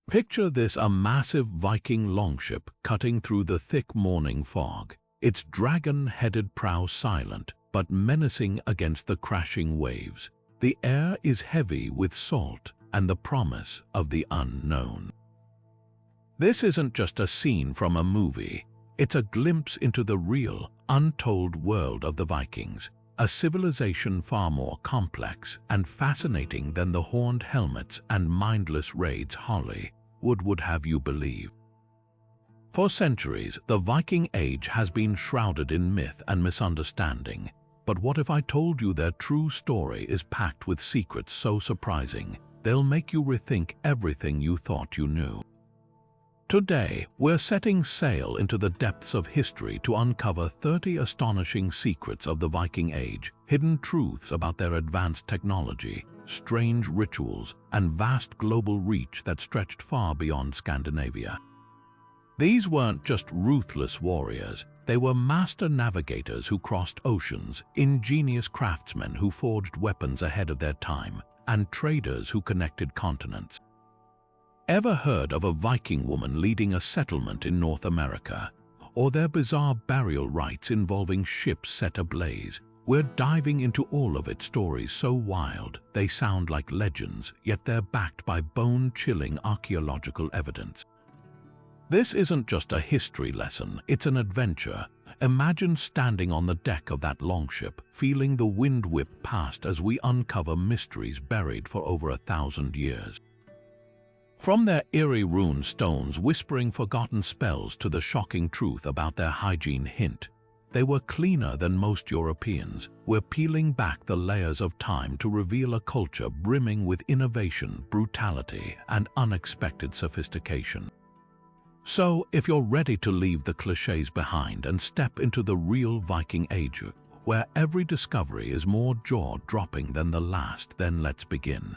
Picture this: a massive Viking longship cutting through the thick morning fog, its dragon-headed prow silent but menacing against the crashing waves. The air is heavy with salt and the promise of the unknown. This isn't just a scene from a movie, it's a glimpse into the real, untold world of the Vikings, a civilization far more complex and fascinating than the horned helmets and mindless raids Hollywood would have you believe. For centuries, the Viking Age has been shrouded in myth and misunderstanding. But what if I told you their true story is packed with secrets so surprising, they'll make you rethink everything you thought you knew? Today, we're setting sail into the depths of history to uncover 30 astonishing secrets of the Viking Age, hidden truths about their advanced technology, strange rituals, and vast global reach that stretched far beyond Scandinavia. These weren't just ruthless warriors, they were master navigators who crossed oceans, ingenious craftsmen who forged weapons ahead of their time, and traders who connected continents. Ever heard of a Viking woman leading a settlement in North America, or their bizarre burial rites involving ships set ablaze? We're diving into all of its stories so wild they sound like legends, yet they're backed by bone-chilling archaeological evidence. This isn't just a history lesson, it's an adventure. Imagine standing on the deck of that longship, feeling the wind whip past as we uncover mysteries buried for over 1,000 years. From their eerie rune stones whispering forgotten spells to the shocking truth about their hygiene hint, they were cleaner than most Europeans. We're peeling back the layers of time to reveal a culture brimming with innovation, brutality, and unexpected sophistication. So, if you're ready to leave the clichés behind and step into the real Viking Age, where every discovery is more jaw-dropping than the last, then let's begin.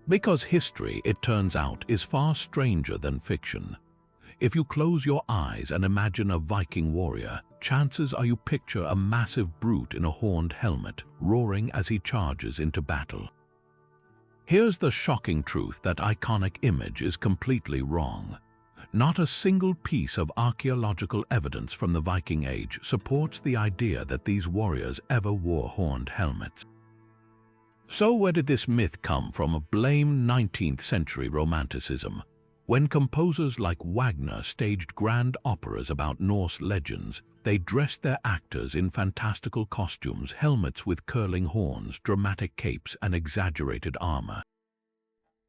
Because history, it turns out, is far stranger than fiction. If you close your eyes and imagine a Viking warrior, chances are you picture a massive brute in a horned helmet, roaring as he charges into battle. Here's the shocking truth: that iconic image is completely wrong. Not a single piece of archaeological evidence from the Viking Age supports the idea that these warriors ever wore horned helmets. So where did this myth come from? Blame 19th century romanticism. When composers like Wagner staged grand operas about Norse legends, they dressed their actors in fantastical costumes, helmets with curling horns, dramatic capes, and exaggerated armor.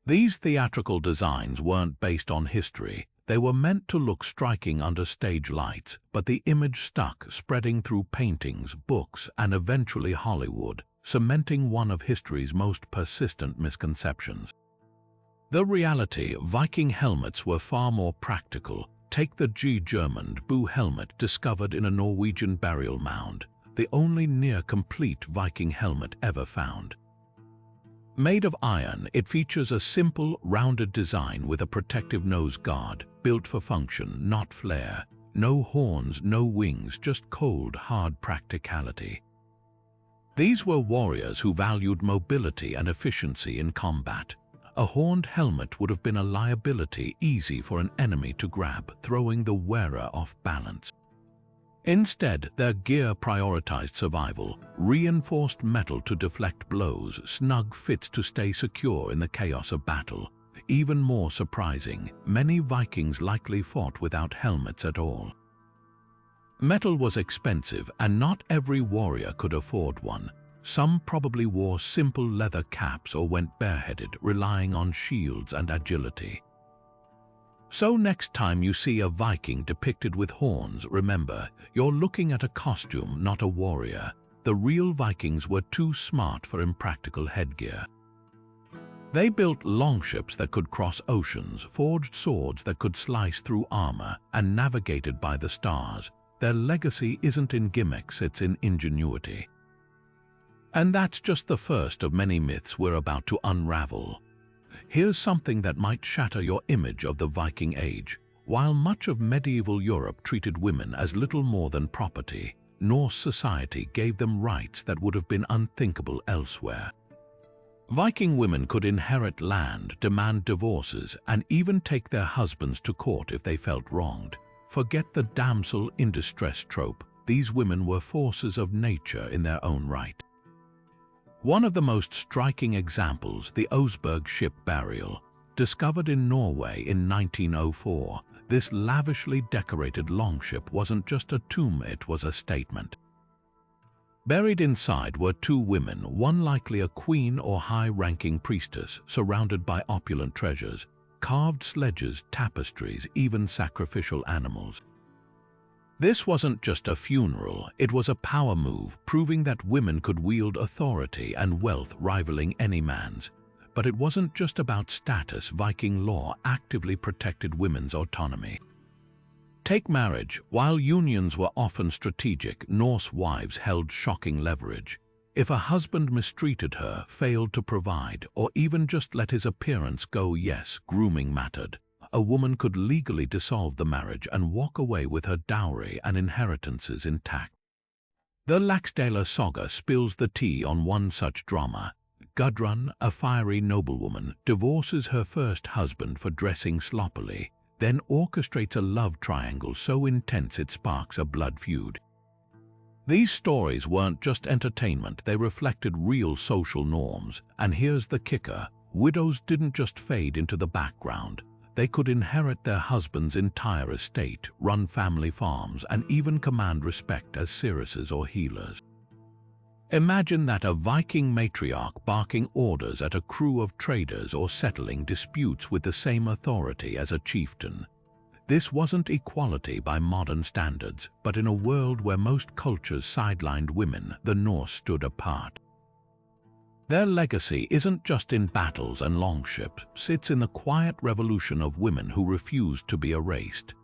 These theatrical designs weren't based on history. They were meant to look striking under stage lights, but the image stuck, spreading through paintings, books, and eventually Hollywood, cementing one of history's most persistent misconceptions. The reality: Viking helmets were far more practical. Take the German Boo helmet discovered in a Norwegian burial mound, the only near-complete Viking helmet ever found. Made of iron, it features a simple, rounded design with a protective nose guard, built for function, not flair. No horns, no wings, just cold, hard practicality. These were warriors who valued mobility and efficiency in combat. A horned helmet would have been a liability, easy for an enemy to grab, throwing the wearer off balance. Instead, their gear prioritized survival: reinforced metal to deflect blows, snug fits to stay secure in the chaos of battle. Even more surprising, many Vikings likely fought without helmets at all. Metal was expensive, and not every warrior could afford one. Some probably wore simple leather caps or went bareheaded, relying on shields and agility. So next time you see a Viking depicted with horns, remember, you're looking at a costume, not a warrior. The real Vikings were too smart for impractical headgear. They built longships that could cross oceans, forged swords that could slice through armor, and navigated by the stars. Their legacy isn't in gimmicks, it's in ingenuity. And that's just the first of many myths we're about to unravel. Here's something that might shatter your image of the Viking Age. While much of medieval Europe treated women as little more than property, Norse society gave them rights that would have been unthinkable elsewhere. Viking women could inherit land, demand divorces, and even take their husbands to court if they felt wronged. Forget the damsel in distress trope. These women were forces of nature in their own right. One of the most striking examples, the Oseberg ship burial, discovered in Norway in 1904. This lavishly decorated longship wasn't just a tomb, it was a statement. Buried inside were two women, one likely a queen or high-ranking priestess, surrounded by opulent treasures, carved sledges, tapestries, even sacrificial animals. This wasn't just a funeral, it was a power move, proving that women could wield authority and wealth rivaling any man's. But it wasn't just about status. Viking law actively protected women's autonomy. Take marriage. While unions were often strategic, Norse wives held shocking leverage. If a husband mistreated her, failed to provide, or even just let his appearance go, yes, grooming mattered, a woman could legally dissolve the marriage and walk away with her dowry and inheritances intact. The Laxdæla saga spills the tea on one such drama. Gudrun, a fiery noblewoman, divorces her first husband for dressing sloppily, then orchestrates a love triangle so intense it sparks a blood feud. These stories weren't just entertainment, they reflected real social norms. And here's the kicker, widows didn't just fade into the background. They could inherit their husband's entire estate, run family farms, and even command respect as seeresses or healers. Imagine that, a Viking matriarch barking orders at a crew of traders or settling disputes with the same authority as a chieftain. This wasn't equality by modern standards, but in a world where most cultures sidelined women, the Norse stood apart. Their legacy isn't just in battles and longships, it's in the quiet revolution of women who refused to be erased.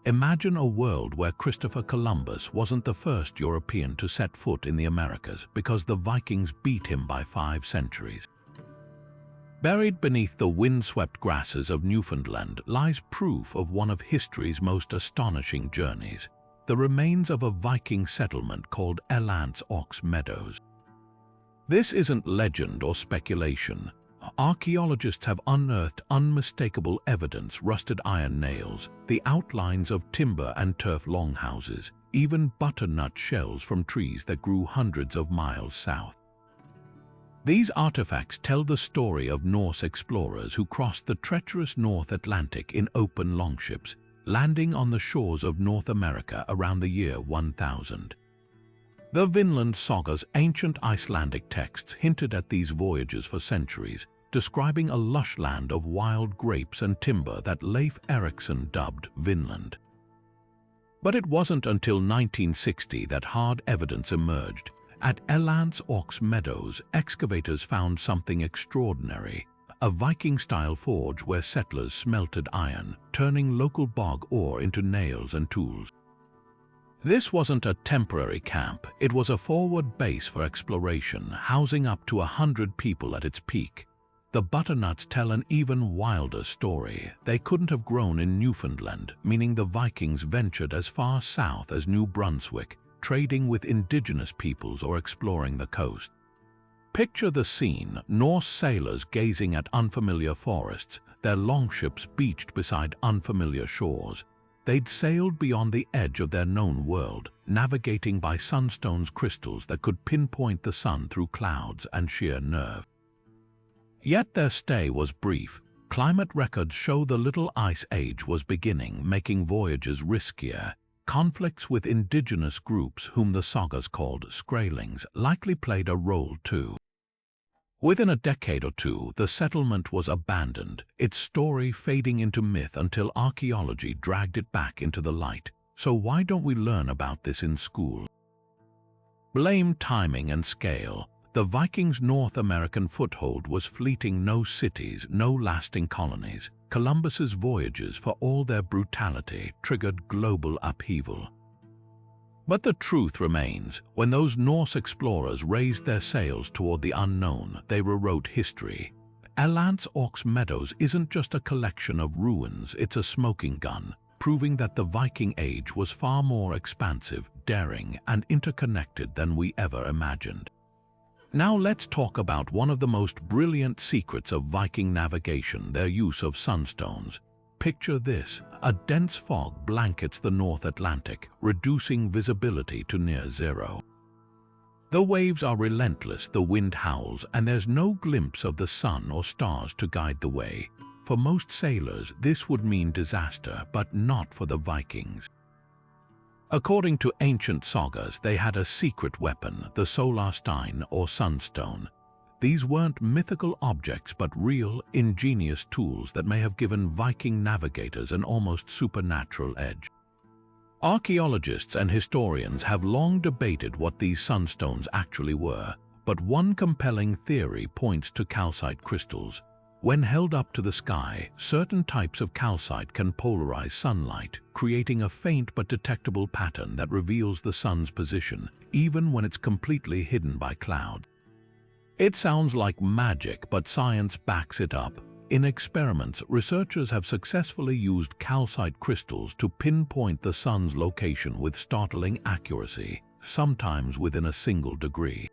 Imagine a world where Christopher Columbus wasn't the first European to set foot in the Americas because the Vikings beat him by 5 centuries. Buried beneath the windswept grasses of Newfoundland lies proof of one of history's most astonishing journeys, the remains of a Viking settlement called Elant's Ox Meadows. This isn't legend or speculation. Archaeologists have unearthed unmistakable evidence: rusted iron nails, the outlines of timber and turf longhouses, even butternut shells from trees that grew hundreds of miles south. These artifacts tell the story of Norse explorers who crossed the treacherous North Atlantic in open longships, landing on the shores of North America around the year 1000. The Vinland Saga's ancient Icelandic texts hinted at these voyages for centuries, describing a lush land of wild grapes and timber that Leif Erikson dubbed Vinland. But it wasn't until 1960 that hard evidence emerged. At Elant's Ox Meadows, excavators found something extraordinary: a Viking-style forge where settlers smelted iron, turning local bog ore into nails and tools. This wasn't a temporary camp, it was a forward base for exploration, housing up to 100 people at its peak. The butternuts tell an even wilder story. They couldn't have grown in Newfoundland, meaning the Vikings ventured as far south as New Brunswick, trading with indigenous peoples or exploring the coast. Picture the scene: Norse sailors gazing at unfamiliar forests, their longships beached beside unfamiliar shores. They'd sailed beyond the edge of their known world, navigating by sunstones, crystals that could pinpoint the sun through clouds and sheer nerve. Yet their stay was brief. Climate records show the Little Ice Age was beginning, making voyages riskier. Conflicts with indigenous groups, whom the sagas called Skraelings, likely played a role too. Within a decade or two, the settlement was abandoned, its story fading into myth until archaeology dragged it back into the light. So why don't we learn about this in school? Blame timing and scale. The Vikings' North American foothold was fleeting. No cities, no lasting colonies. Columbus's voyages, for all their brutality, triggered global upheaval. But the truth remains: when those Norse explorers raised their sails toward the unknown, they rewrote history. Elant's Ox Meadows isn't just a collection of ruins, it's a smoking gun, proving that the Viking Age was far more expansive, daring, and interconnected than we ever imagined. Now let's talk about one of the most brilliant secrets of Viking navigation, their use of sunstones. Picture this: a dense fog blankets the North Atlantic, reducing visibility to near zero. The waves are relentless, the wind howls, and there's no glimpse of the sun or stars to guide the way. For most sailors, this would mean disaster, but not for the Vikings. According to ancient sagas, they had a secret weapon, the solarstein or sunstone. These weren't mythical objects, but real, ingenious tools that may have given Viking navigators an almost supernatural edge. Archaeologists and historians have long debated what these sunstones actually were, but one compelling theory points to calcite crystals. When held up to the sky, certain types of calcite can polarize sunlight, creating a faint but detectable pattern that reveals the sun's position, even when it's completely hidden by clouds. It sounds like magic, but science backs it up. In experiments, researchers have successfully used calcite crystals to pinpoint the sun's location with startling accuracy, sometimes within a single degree.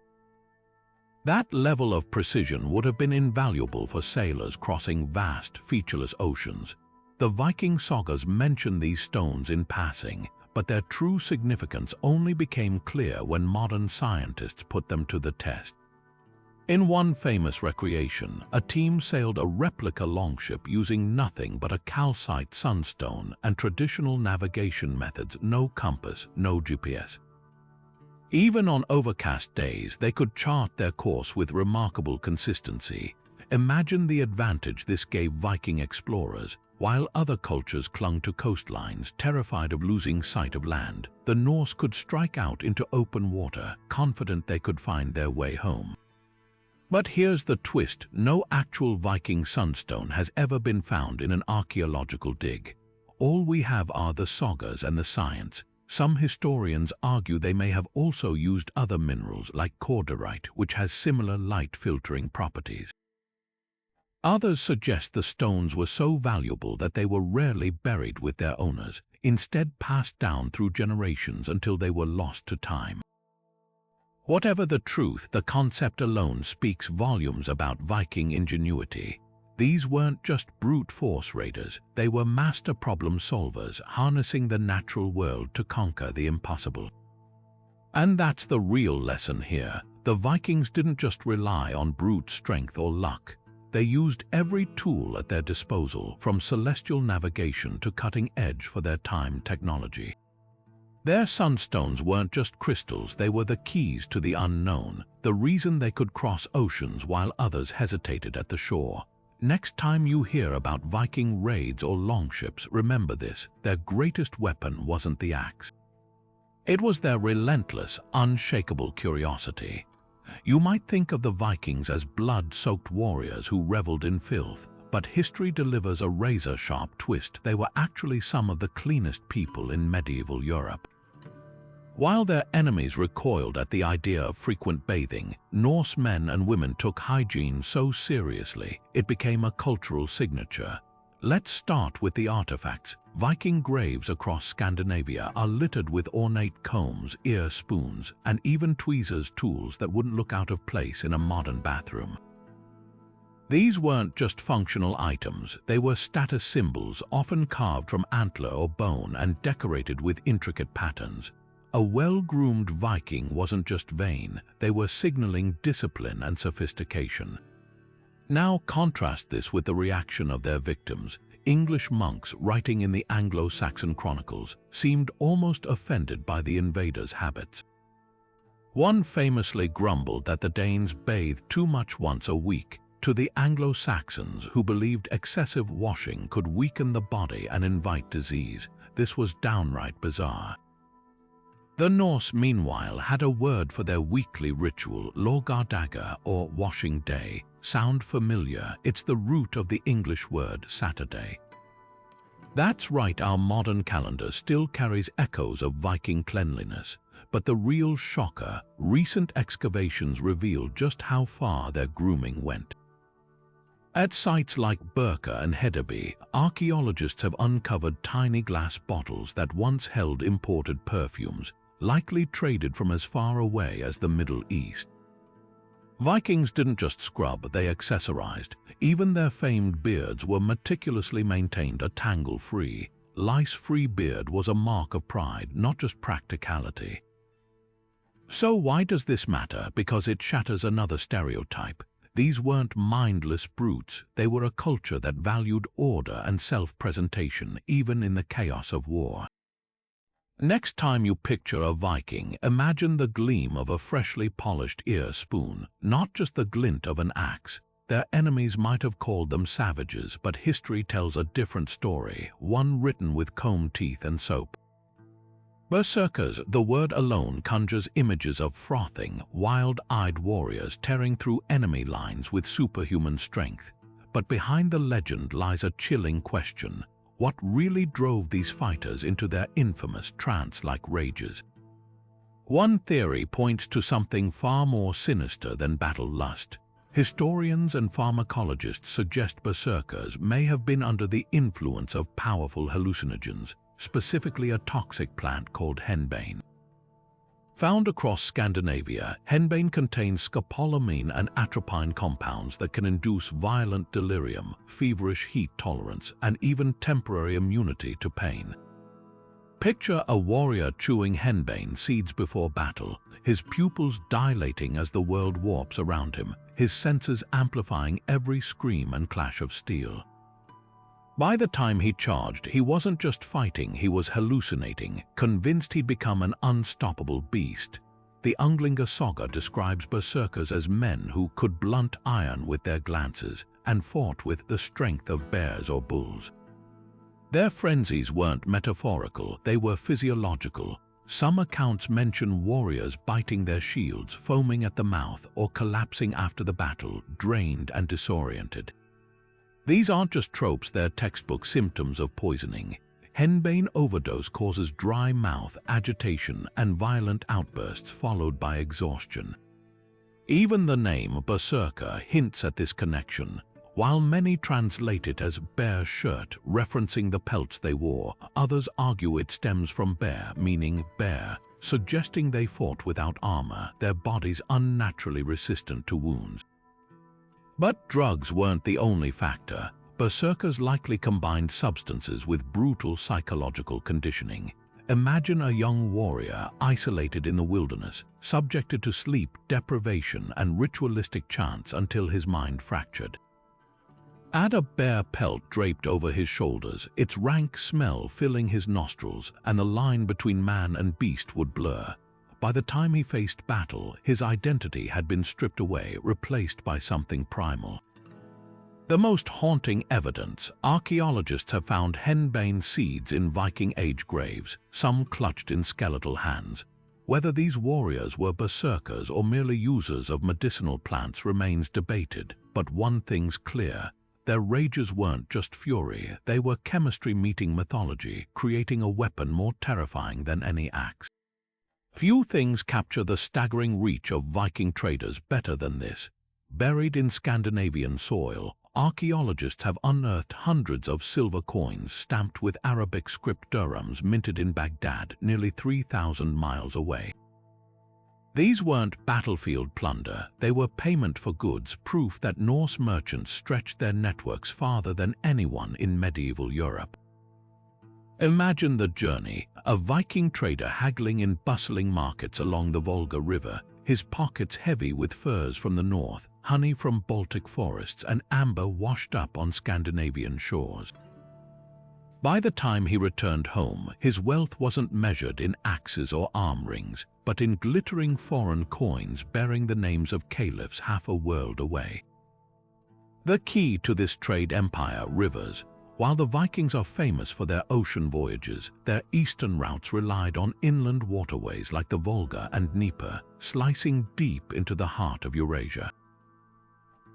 That level of precision would have been invaluable for sailors crossing vast, featureless oceans. The Viking sagas mention these stones in passing, but their true significance only became clear when modern scientists put them to the test. In one famous recreation, a team sailed a replica longship using nothing but a calcite sunstone and traditional navigation methods: no compass, no GPS. Even on overcast days, they could chart their course with remarkable consistency. Imagine the advantage this gave Viking explorers. While other cultures clung to coastlines, terrified of losing sight of land, the Norse could strike out into open water, confident they could find their way home. But here's the twist: no actual Viking sunstone has ever been found in an archaeological dig. All we have are the sagas and the science. Some historians argue they may have also used other minerals like cordierite, which has similar light-filtering properties. Others suggest the stones were so valuable that they were rarely buried with their owners, instead passed down through generations until they were lost to time. Whatever the truth, the concept alone speaks volumes about Viking ingenuity. These weren't just brute force raiders, they were master problem solvers, harnessing the natural world to conquer the impossible. And that's the real lesson here. The Vikings didn't just rely on brute strength or luck. They used every tool at their disposal, from celestial navigation to cutting edge for their time technology. Their sunstones weren't just crystals, they were the keys to the unknown, the reason they could cross oceans while others hesitated at the shore. Next time you hear about Viking raids or longships, remember this: their greatest weapon wasn't the axe. It was their relentless, unshakable curiosity. You might think of the Vikings as blood-soaked warriors who reveled in filth, but history delivers a razor-sharp twist. They were actually some of the cleanest people in medieval Europe. While their enemies recoiled at the idea of frequent bathing, Norse men and women took hygiene so seriously it became a cultural signature. Let's start with the artifacts. Viking graves across Scandinavia are littered with ornate combs, ear spoons, and even tweezers, tools that wouldn't look out of place in a modern bathroom. These weren't just functional items, they were status symbols, often carved from antler or bone and decorated with intricate patterns. A well-groomed Viking wasn't just vain, they were signaling discipline and sophistication. Now contrast this with the reaction of their victims. English monks writing in the Anglo-Saxon chronicles seemed almost offended by the invaders' habits. One famously grumbled that the Danes bathed too much once a week. To the Anglo-Saxons, who believed excessive washing could weaken the body and invite disease, this was downright bizarre. The Norse, meanwhile, had a word for their weekly ritual, lorgardaga, or washing day. Sound familiar? It's the root of the English word Saturday. That's right, our modern calendar still carries echoes of Viking cleanliness. But the real shocker, recent excavations revealed just how far their grooming went. At sites like Berka and Hedeby, archaeologists have uncovered tiny glass bottles that once held imported perfumes, likely traded from as far away as the Middle East. Vikings didn't just scrub, they accessorized. Even their famed beards were meticulously maintained a tangle-free, lice-free beard was a mark of pride, not just practicality. So why does this matter? Because it shatters another stereotype. These weren't mindless brutes, they were a culture that valued order and self-presentation, even in the chaos of war. Next time you picture a Viking, imagine the gleam of a freshly polished ear spoon, not just the glint of an axe. Their enemies might have called them savages, but history tells a different story, one written with comb teeth and soap. Berserkers, the word alone conjures images of frothing, wild-eyed warriors tearing through enemy lines with superhuman strength. But behind the legend lies a chilling question. What really drove these fighters into their infamous trance-like rages? One theory points to something far more sinister than battle lust. Historians and pharmacologists suggest berserkers may have been under the influence of powerful hallucinogens, specifically a toxic plant called henbane. Found across Scandinavia, henbane contains scopolamine and atropine compounds that can induce violent delirium, feverish heat tolerance, and even temporary immunity to pain. Picture a warrior chewing henbane seeds before battle, his pupils dilating as the world warps around him, his senses amplifying every scream and clash of steel. By the time he charged, he wasn't just fighting, he was hallucinating, convinced he'd become an unstoppable beast. The Ynglinga saga describes berserkers as men who could blunt iron with their glances and fought with the strength of bears or bulls. Their frenzies weren't metaphorical, they were physiological. Some accounts mention warriors biting their shields, foaming at the mouth, or collapsing after the battle, drained and disoriented. These aren't just tropes, they're textbook symptoms of poisoning. Henbane overdose causes dry mouth, agitation, and violent outbursts followed by exhaustion. Even the name berserker hints at this connection. While many translate it as bear shirt, referencing the pelts they wore, others argue it stems from bear, meaning bear, suggesting they fought without armor, their bodies unnaturally resistant to wounds. But drugs weren't the only factor. Berserkers likely combined substances with brutal psychological conditioning. Imagine a young warrior isolated in the wilderness, subjected to sleep deprivation and ritualistic chants until his mind fractured. Add a bear pelt draped over his shoulders, its rank smell filling his nostrils, and the line between man and beast would blur. By the time he faced battle, his identity had been stripped away, replaced by something primal. The most haunting evidence: archaeologists have found henbane seeds in Viking Age graves, some clutched in skeletal hands. Whether these warriors were berserkers or merely users of medicinal plants remains debated, but one thing's clear: their rages weren't just fury, they were chemistry meeting mythology, creating a weapon more terrifying than any axe. Few things capture the staggering reach of Viking traders better than this. Buried in Scandinavian soil, archaeologists have unearthed hundreds of silver coins stamped with Arabic script dirhams minted in Baghdad, nearly 3,000 miles away. These weren't battlefield plunder, they were payment for goods, proof that Norse merchants stretched their networks farther than anyone in medieval Europe. Imagine the journey: a Viking trader haggling in bustling markets along the Volga River, his pockets heavy with furs from the north, honey from Baltic forests, and amber washed up on Scandinavian shores. By the time he returned home, his wealth wasn't measured in axes or arm rings, but in glittering foreign coins bearing the names of caliphs half a world away. The key to this trade empire: rivers. While the Vikings are famous for their ocean voyages, their eastern routes relied on inland waterways like the Volga and Dnieper, slicing deep into the heart of Eurasia.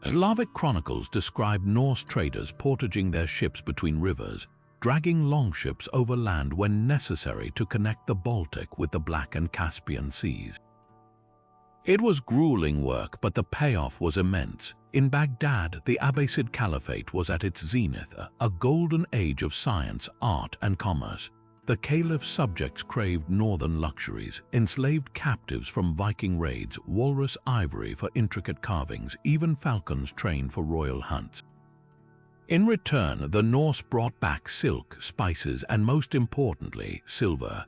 Slavic chronicles describe Norse traders portaging their ships between rivers, dragging longships over land when necessary to connect the Baltic with the Black and Caspian seas. It was grueling work, but the payoff was immense. In Baghdad, the Abbasid Caliphate was at its zenith, a golden age of science, art, and commerce. The caliph's subjects craved northern luxuries, enslaved captives from Viking raids, walrus ivory for intricate carvings, even falcons trained for royal hunts. In return, the Norse brought back silk, spices, and most importantly, silver.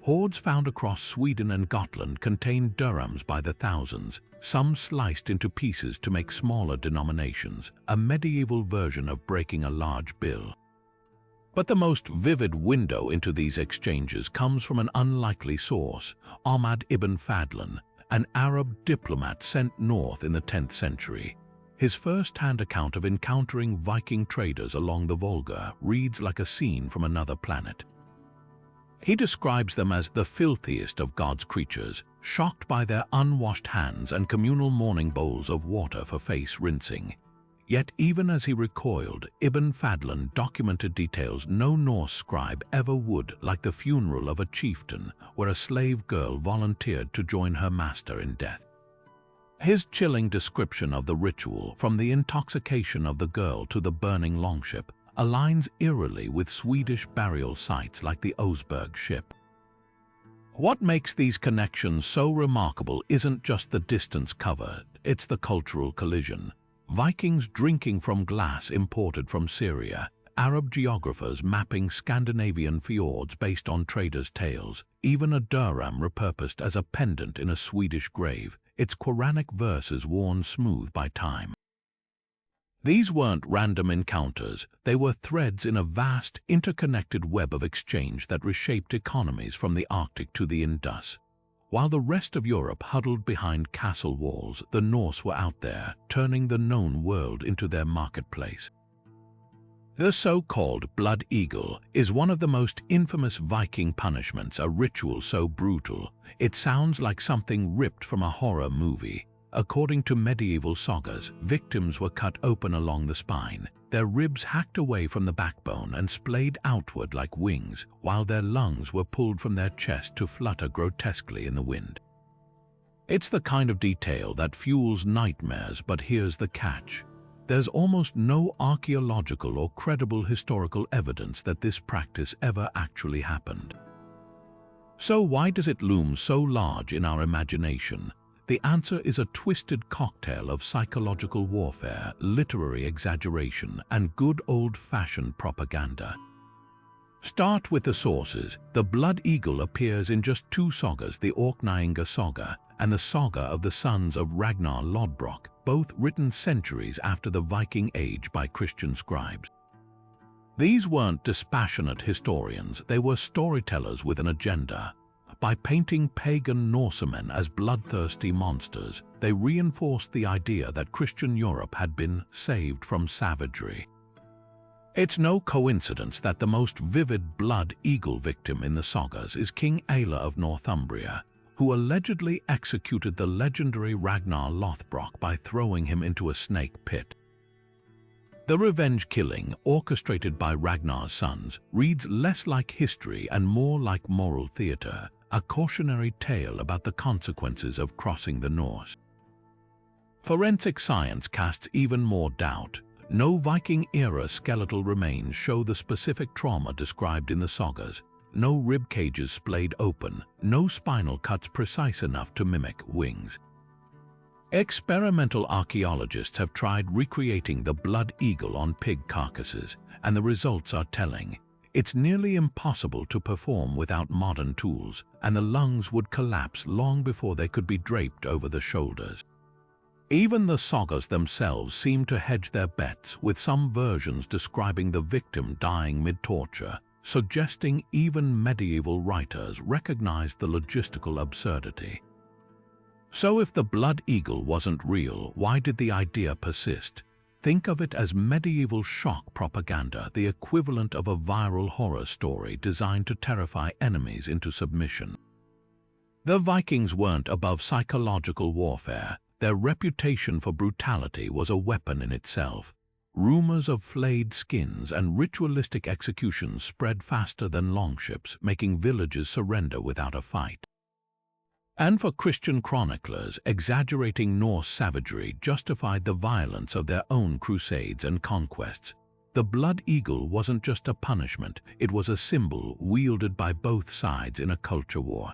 Hoards found across Sweden and Gotland contained dirhams by the thousands, some sliced into pieces to make smaller denominations, a medieval version of breaking a large bill. But the most vivid window into these exchanges comes from an unlikely source, Ahmad ibn Fadlan, an Arab diplomat sent north in the 10th century. His first-hand account of encountering Viking traders along the Volga reads like a scene from another planet. He describes them as the filthiest of God's creatures, shocked by their unwashed hands and communal morning bowls of water for face rinsing. Yet even as he recoiled, Ibn Fadlan documented details no Norse scribe ever would, like the funeral of a chieftain where a slave girl volunteered to join her master in death. His chilling description of the ritual, from the intoxication of the girl to the burning longship, aligns eerily with Swedish burial sites like the Oseberg ship. What makes these connections so remarkable isn't just the distance covered, it's the cultural collision. Vikings drinking from glass imported from Syria, Arab geographers mapping Scandinavian fjords based on traders' tales, even a dirham repurposed as a pendant in a Swedish grave, its Quranic verses worn smooth by time. These weren't random encounters, they were threads in a vast, interconnected web of exchange that reshaped economies from the Arctic to the Indus. While the rest of Europe huddled behind castle walls, the Norse were out there, turning the known world into their marketplace. The so-called blood eagle is one of the most infamous Viking punishments, a ritual so brutal, it sounds like something ripped from a horror movie. According to medieval sagas, victims were cut open along the spine, their ribs hacked away from the backbone and splayed outward like wings, while their lungs were pulled from their chest to flutter grotesquely in the wind. It's the kind of detail that fuels nightmares, but here's the catch. There's almost no archaeological or credible historical evidence that this practice ever actually happened. So why does it loom so large in our imagination? The answer is a twisted cocktail of psychological warfare, literary exaggeration, and good old-fashioned propaganda. Start with the sources. The blood eagle appears in just two sagas, the Orkneyinga saga and the saga of the sons of Ragnar Lodbrok, both written centuries after the Viking Age by Christian scribes. These weren't dispassionate historians, they were storytellers with an agenda. By painting pagan Norsemen as bloodthirsty monsters, they reinforced the idea that Christian Europe had been saved from savagery. It's no coincidence that the most vivid blood eagle victim in the sagas is King Aelle of Northumbria, who allegedly executed the legendary Ragnar Lothbrok by throwing him into a snake pit. The revenge killing, orchestrated by Ragnar's sons, reads less like history and more like moral theater, a cautionary tale about the consequences of crossing the Norse. Forensic science casts even more doubt. No Viking-era skeletal remains show the specific trauma described in the sagas. No rib cages splayed open, no spinal cuts precise enough to mimic wings. Experimental archaeologists have tried recreating the blood eagle on pig carcasses, and the results are telling. It's nearly impossible to perform without modern tools, and the lungs would collapse long before they could be draped over the shoulders. Even the sagas themselves seem to hedge their bets, with some versions describing the victim dying mid-torture, suggesting even medieval writers recognized the logistical absurdity. So if the blood eagle wasn't real, why did the idea persist? Think of it as medieval shock propaganda, the equivalent of a viral horror story designed to terrify enemies into submission. The Vikings weren't above psychological warfare. Their reputation for brutality was a weapon in itself. Rumors of flayed skins and ritualistic executions spread faster than longships, making villages surrender without a fight. And for Christian chroniclers, exaggerating Norse savagery justified the violence of their own crusades and conquests. The blood eagle wasn't just a punishment, it was a symbol wielded by both sides in a culture war.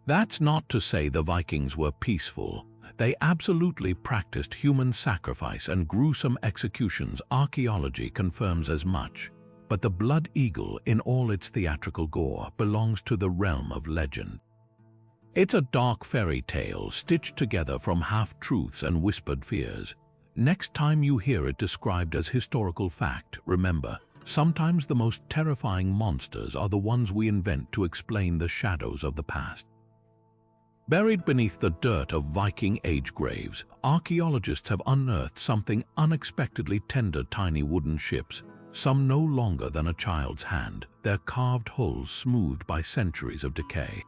That's not to say the Vikings were peaceful. They absolutely practiced human sacrifice and gruesome executions. Archaeology confirms as much. But the blood eagle, in all its theatrical gore, belongs to the realm of legend. It's a dark fairy tale stitched together from half-truths and whispered fears. Next time you hear it described as historical fact, remember, sometimes the most terrifying monsters are the ones we invent to explain the shadows of the past. Buried beneath the dirt of Viking Age graves, archaeologists have unearthed something unexpectedly tender: tiny wooden ships, some no longer than a child's hand, their carved hulls smoothed by centuries of decay.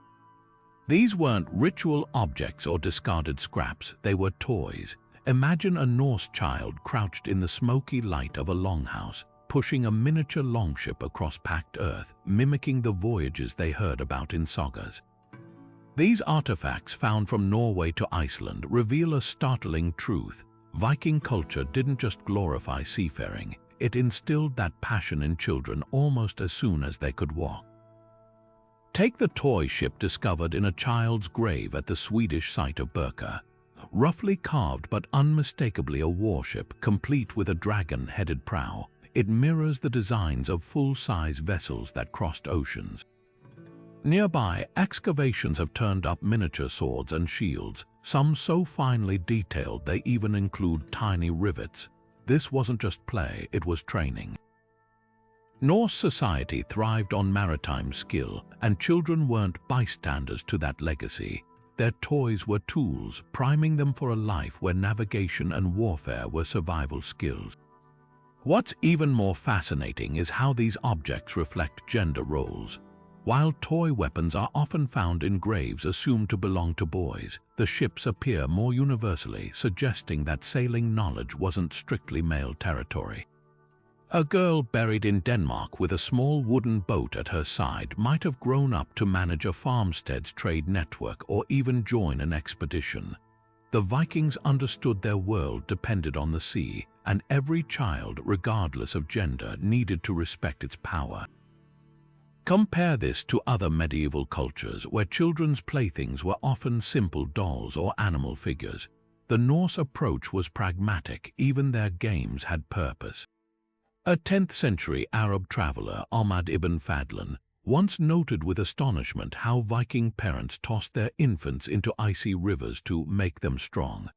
These weren't ritual objects or discarded scraps, they were toys. Imagine a Norse child crouched in the smoky light of a longhouse, pushing a miniature longship across packed earth, mimicking the voyages they heard about in sagas. These artifacts, found from Norway to Iceland, reveal a startling truth. Viking culture didn't just glorify seafaring, it instilled that passion in children almost as soon as they could walk. Take the toy ship discovered in a child's grave at the Swedish site of Berserkers. Roughly carved but unmistakably a warship, complete with a dragon-headed prow, it mirrors the designs of full-size vessels that crossed oceans. Nearby, excavations have turned up miniature swords and shields, some so finely detailed they even include tiny rivets. This wasn't just play, it was training. Norse society thrived on maritime skill, and children weren't bystanders to that legacy. Their toys were tools, priming them for a life where navigation and warfare were survival skills. What's even more fascinating is how these objects reflect gender roles. While toy weapons are often found in graves assumed to belong to boys, the ships appear more universally, suggesting that sailing knowledge wasn't strictly male territory. A girl buried in Denmark with a small wooden boat at her side might have grown up to manage a farmstead's trade network or even join an expedition. The Vikings understood their world depended on the sea, and every child, regardless of gender, needed to respect its power. Compare this to other medieval cultures where children's playthings were often simple dolls or animal figures. The Norse approach was pragmatic, even their games had purpose. A 10th-century Arab traveler, Ahmad ibn Fadlan, once noted with astonishment how Viking parents tossed their infants into icy rivers to make them strong.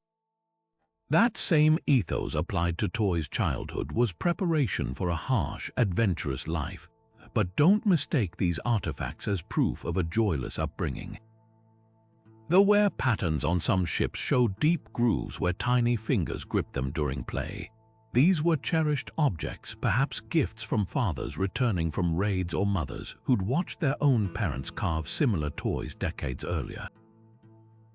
That same ethos applied to toys' childhood was preparation for a harsh, adventurous life. But don't mistake these artifacts as proof of a joyless upbringing. The wear patterns on some ships show deep grooves where tiny fingers gripped them during play. These were cherished objects, perhaps gifts from fathers returning from raids or mothers who'd watched their own parents carve similar toys decades earlier.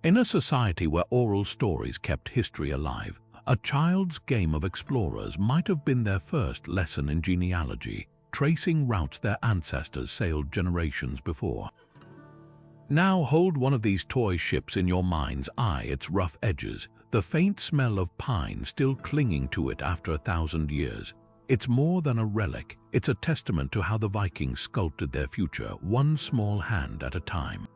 In a society where oral stories kept history alive, a child's game of explorers might have been their first lesson in genealogy, tracing routes their ancestors sailed generations before. Now hold one of these toy ships in your mind's eye, its rough edges, the faint smell of pine still clinging to it after 1,000 years. It's more than a relic, it's a testament to how the Vikings sculpted their future, one small hand at a time.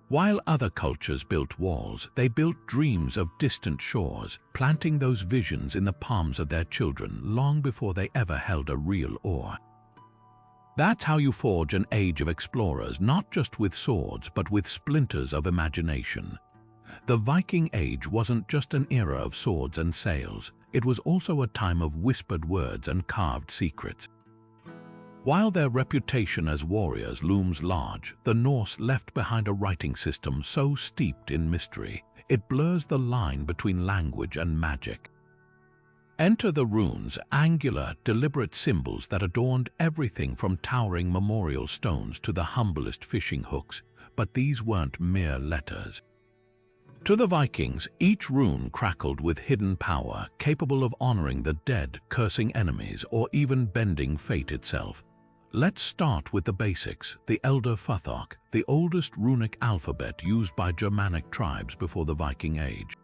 While other cultures built walls, they built dreams of distant shores, planting those visions in the palms of their children long before they ever held a real oar. That's how you forge an age of explorers, not just with swords, but with splinters of imagination. The Viking Age wasn't just an era of swords and sails, it was also a time of whispered words and carved secrets. While their reputation as warriors looms large, the Norse left behind a writing system so steeped in mystery, it blurs the line between language and magic. Enter the runes, angular, deliberate symbols that adorned everything from towering memorial stones to the humblest fishing hooks, but these weren't mere letters. To the Vikings, each rune crackled with hidden power, capable of honoring the dead, cursing enemies, or even bending fate itself. Let's start with the basics, the Elder Futhok, the oldest runic alphabet used by Germanic tribes before the Viking Age.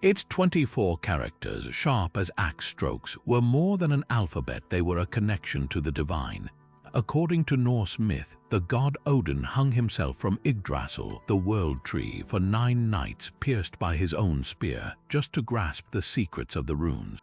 Its 24 characters, sharp as axe strokes, were more than an alphabet, they were a connection to the divine. According to Norse myth, the god Odin hung himself from Yggdrasil, the world tree, for 9 nights, pierced by his own spear, just to grasp the secrets of the runes.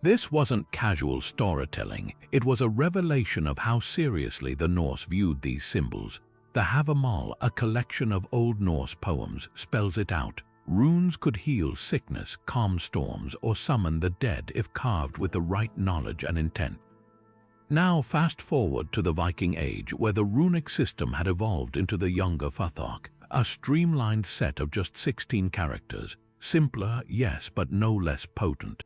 This wasn't casual storytelling, it was a revelation of how seriously the Norse viewed these symbols. The Havamal, a collection of Old Norse poems, spells it out. Runes could heal sickness, calm storms, or summon the dead if carved with the right knowledge and intent. Now fast forward to the Viking Age, where the runic system had evolved into the younger Futhark, a streamlined set of just 16 characters. Simpler, yes, but no less potent.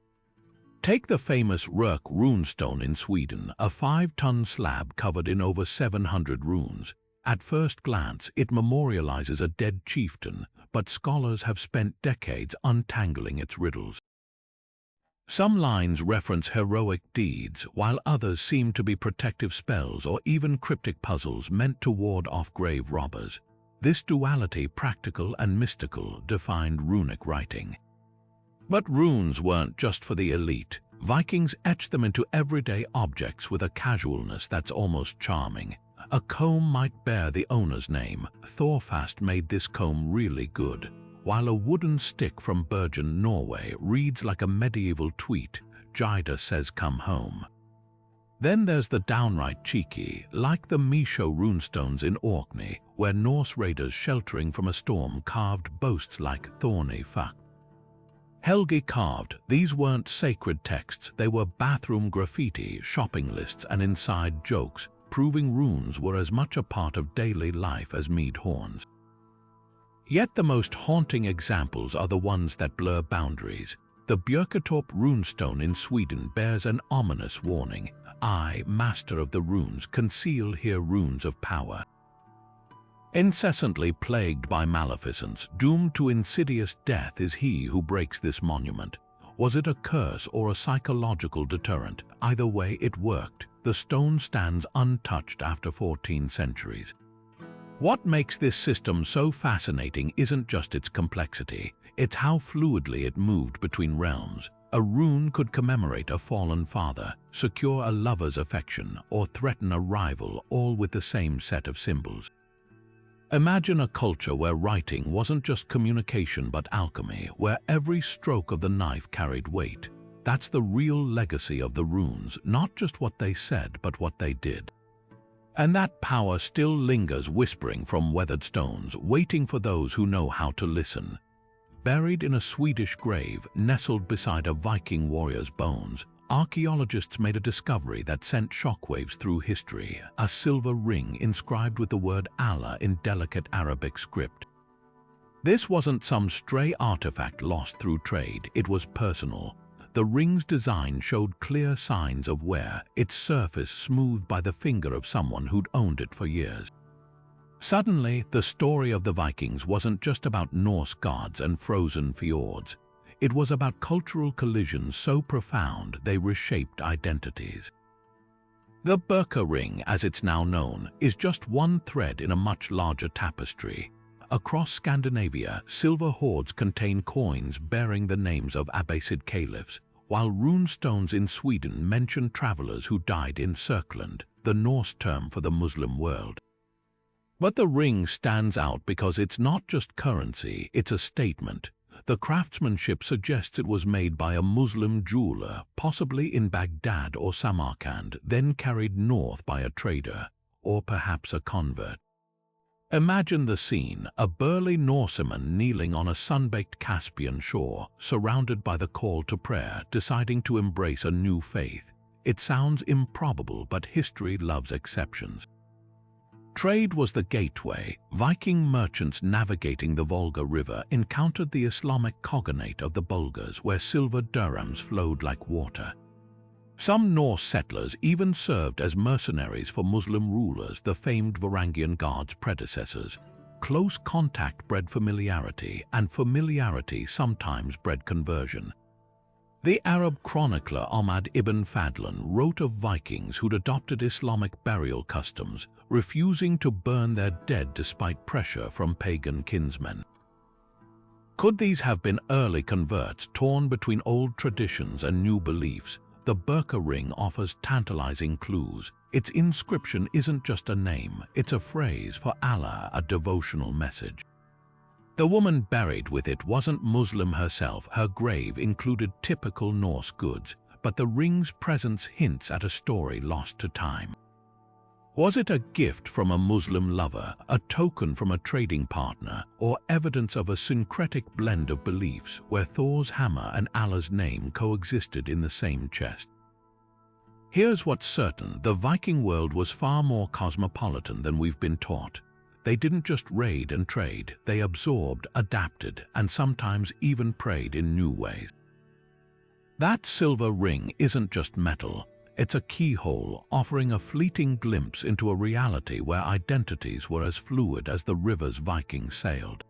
Take the famous Rök runestone in Sweden, a 5-ton slab covered in over 700 runes. At first glance, it memorializes a dead chieftain, but scholars have spent decades untangling its riddles. Some lines reference heroic deeds, while others seem to be protective spells or even cryptic puzzles meant to ward off grave robbers. This duality, practical and mystical, defined runic writing. But runes weren't just for the elite. Vikings etched them into everyday objects with a casualness that's almost charming. A comb might bear the owner's name. Thorfast made this comb really good, while a wooden stick from Bergen, Norway, reads like a medieval tweet. Jida says come home. Then there's the downright cheeky, like the Misho runestones in Orkney, where Norse raiders sheltering from a storm carved boasts like thorny fuck. Helgi carved, these weren't sacred texts, they were bathroom graffiti, shopping lists and inside jokes, proving runes were as much a part of daily life as mead horns. Yet the most haunting examples are the ones that blur boundaries. The Björketorp runestone in Sweden bears an ominous warning. I, master of the runes, conceal here runes of power. Incessantly plagued by maleficence, doomed to insidious death is he who breaks this monument. Was it a curse or a psychological deterrent? Either way, it worked. The stone stands untouched after 14 centuries. What makes this system so fascinating isn't just its complexity, it's how fluidly it moved between realms. A rune could commemorate a fallen father, secure a lover's affection, or threaten a rival, all with the same set of symbols. Imagine a culture where writing wasn't just communication but alchemy, where every stroke of the knife carried weight. That's the real legacy of the runes, not just what they said, but what they did. And that power still lingers, whispering from weathered stones, waiting for those who know how to listen. Buried in a Swedish grave, nestled beside a Viking warrior's bones, archaeologists made a discovery that sent shockwaves through history, a silver ring inscribed with the word Allah in delicate Arabic script. This wasn't some stray artifact lost through trade, it was personal. The ring's design showed clear signs of wear, its surface smoothed by the finger of someone who'd owned it for years. Suddenly, the story of the Vikings wasn't just about Norse gods and frozen fjords. It was about cultural collisions so profound they reshaped identities. The Birka ring, as it's now known, is just one thread in a much larger tapestry. Across Scandinavia, silver hoards contain coins bearing the names of Abbasid caliphs, while runestones in Sweden mention travelers who died in Sörkland, the Norse term for the Muslim world. But the ring stands out because it's not just currency, it's a statement. The craftsmanship suggests it was made by a Muslim jeweler, possibly in Baghdad or Samarkand, then carried north by a trader, or perhaps a convert. Imagine the scene, a burly Norseman kneeling on a sun-baked Caspian shore, surrounded by the call to prayer, deciding to embrace a new faith. It sounds improbable, but history loves exceptions. Trade was the gateway. Viking merchants navigating the Volga River encountered the Islamic Khaganate of the Bulgars, where silver dirhams flowed like water. Some Norse settlers even served as mercenaries for Muslim rulers, the famed Varangian Guard's predecessors. Close contact bred familiarity, and familiarity sometimes bred conversion. The Arab chronicler Ahmad ibn Fadlan wrote of Vikings who'd adopted Islamic burial customs, refusing to burn their dead despite pressure from pagan kinsmen. Could these have been early converts torn between old traditions and new beliefs? The Berserker ring offers tantalizing clues. Its inscription isn't just a name, it's a phrase for Allah, a devotional message. The woman buried with it wasn't Muslim herself. Her grave included typical Norse goods, but the ring's presence hints at a story lost to time. Was it a gift from a Muslim lover, a token from a trading partner, or evidence of a syncretic blend of beliefs where Thor's hammer and Allah's name coexisted in the same chest? Here's what's certain: the Viking world was far more cosmopolitan than we've been taught. They didn't just raid and trade, they absorbed, adapted, and sometimes even prayed in new ways. That silver ring isn't just metal, it's a keyhole offering a fleeting glimpse into a reality where identities were as fluid as the rivers Vikings sailed.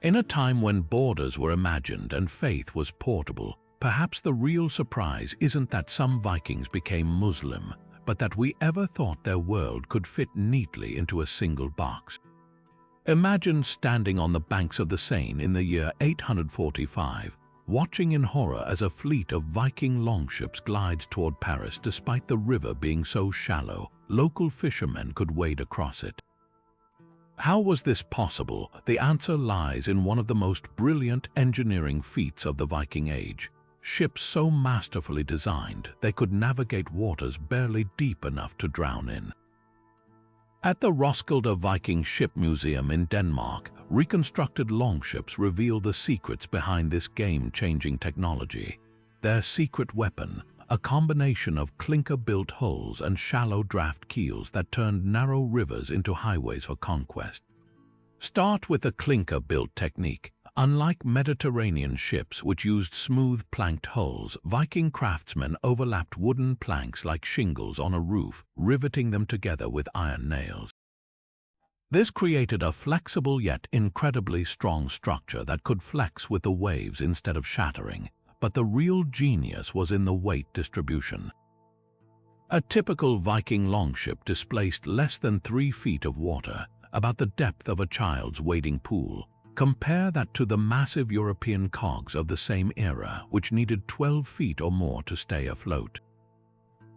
In a time when borders were imagined and faith was portable, perhaps the real surprise isn't that some Vikings became Muslim, but that we ever thought their world could fit neatly into a single box. Imagine standing on the banks of the Seine in the year 845, watching in horror as a fleet of Viking longships glides toward Paris despite the river being so shallow, local fishermen could wade across it. How was this possible? The answer lies in one of the most brilliant engineering feats of the Viking Age. Ships so masterfully designed they could navigate waters barely deep enough to drown in. At the Roskilde Viking Ship Museum in Denmark, reconstructed longships reveal the secrets behind this game-changing technology. Their secret weapon, a combination of clinker-built hulls and shallow draft keels that turned narrow rivers into highways for conquest. Start with the clinker-built technique. Unlike Mediterranean ships which used smooth planked hulls, Viking craftsmen overlapped wooden planks like shingles on a roof, riveting them together with iron nails. This created a flexible yet incredibly strong structure that could flex with the waves instead of shattering, but the real genius was in the weight distribution. A typical Viking longship displaced less than 3 feet of water, about the depth of a child's wading pool. Compare that to the massive European cogs of the same era, which needed 12 feet or more to stay afloat.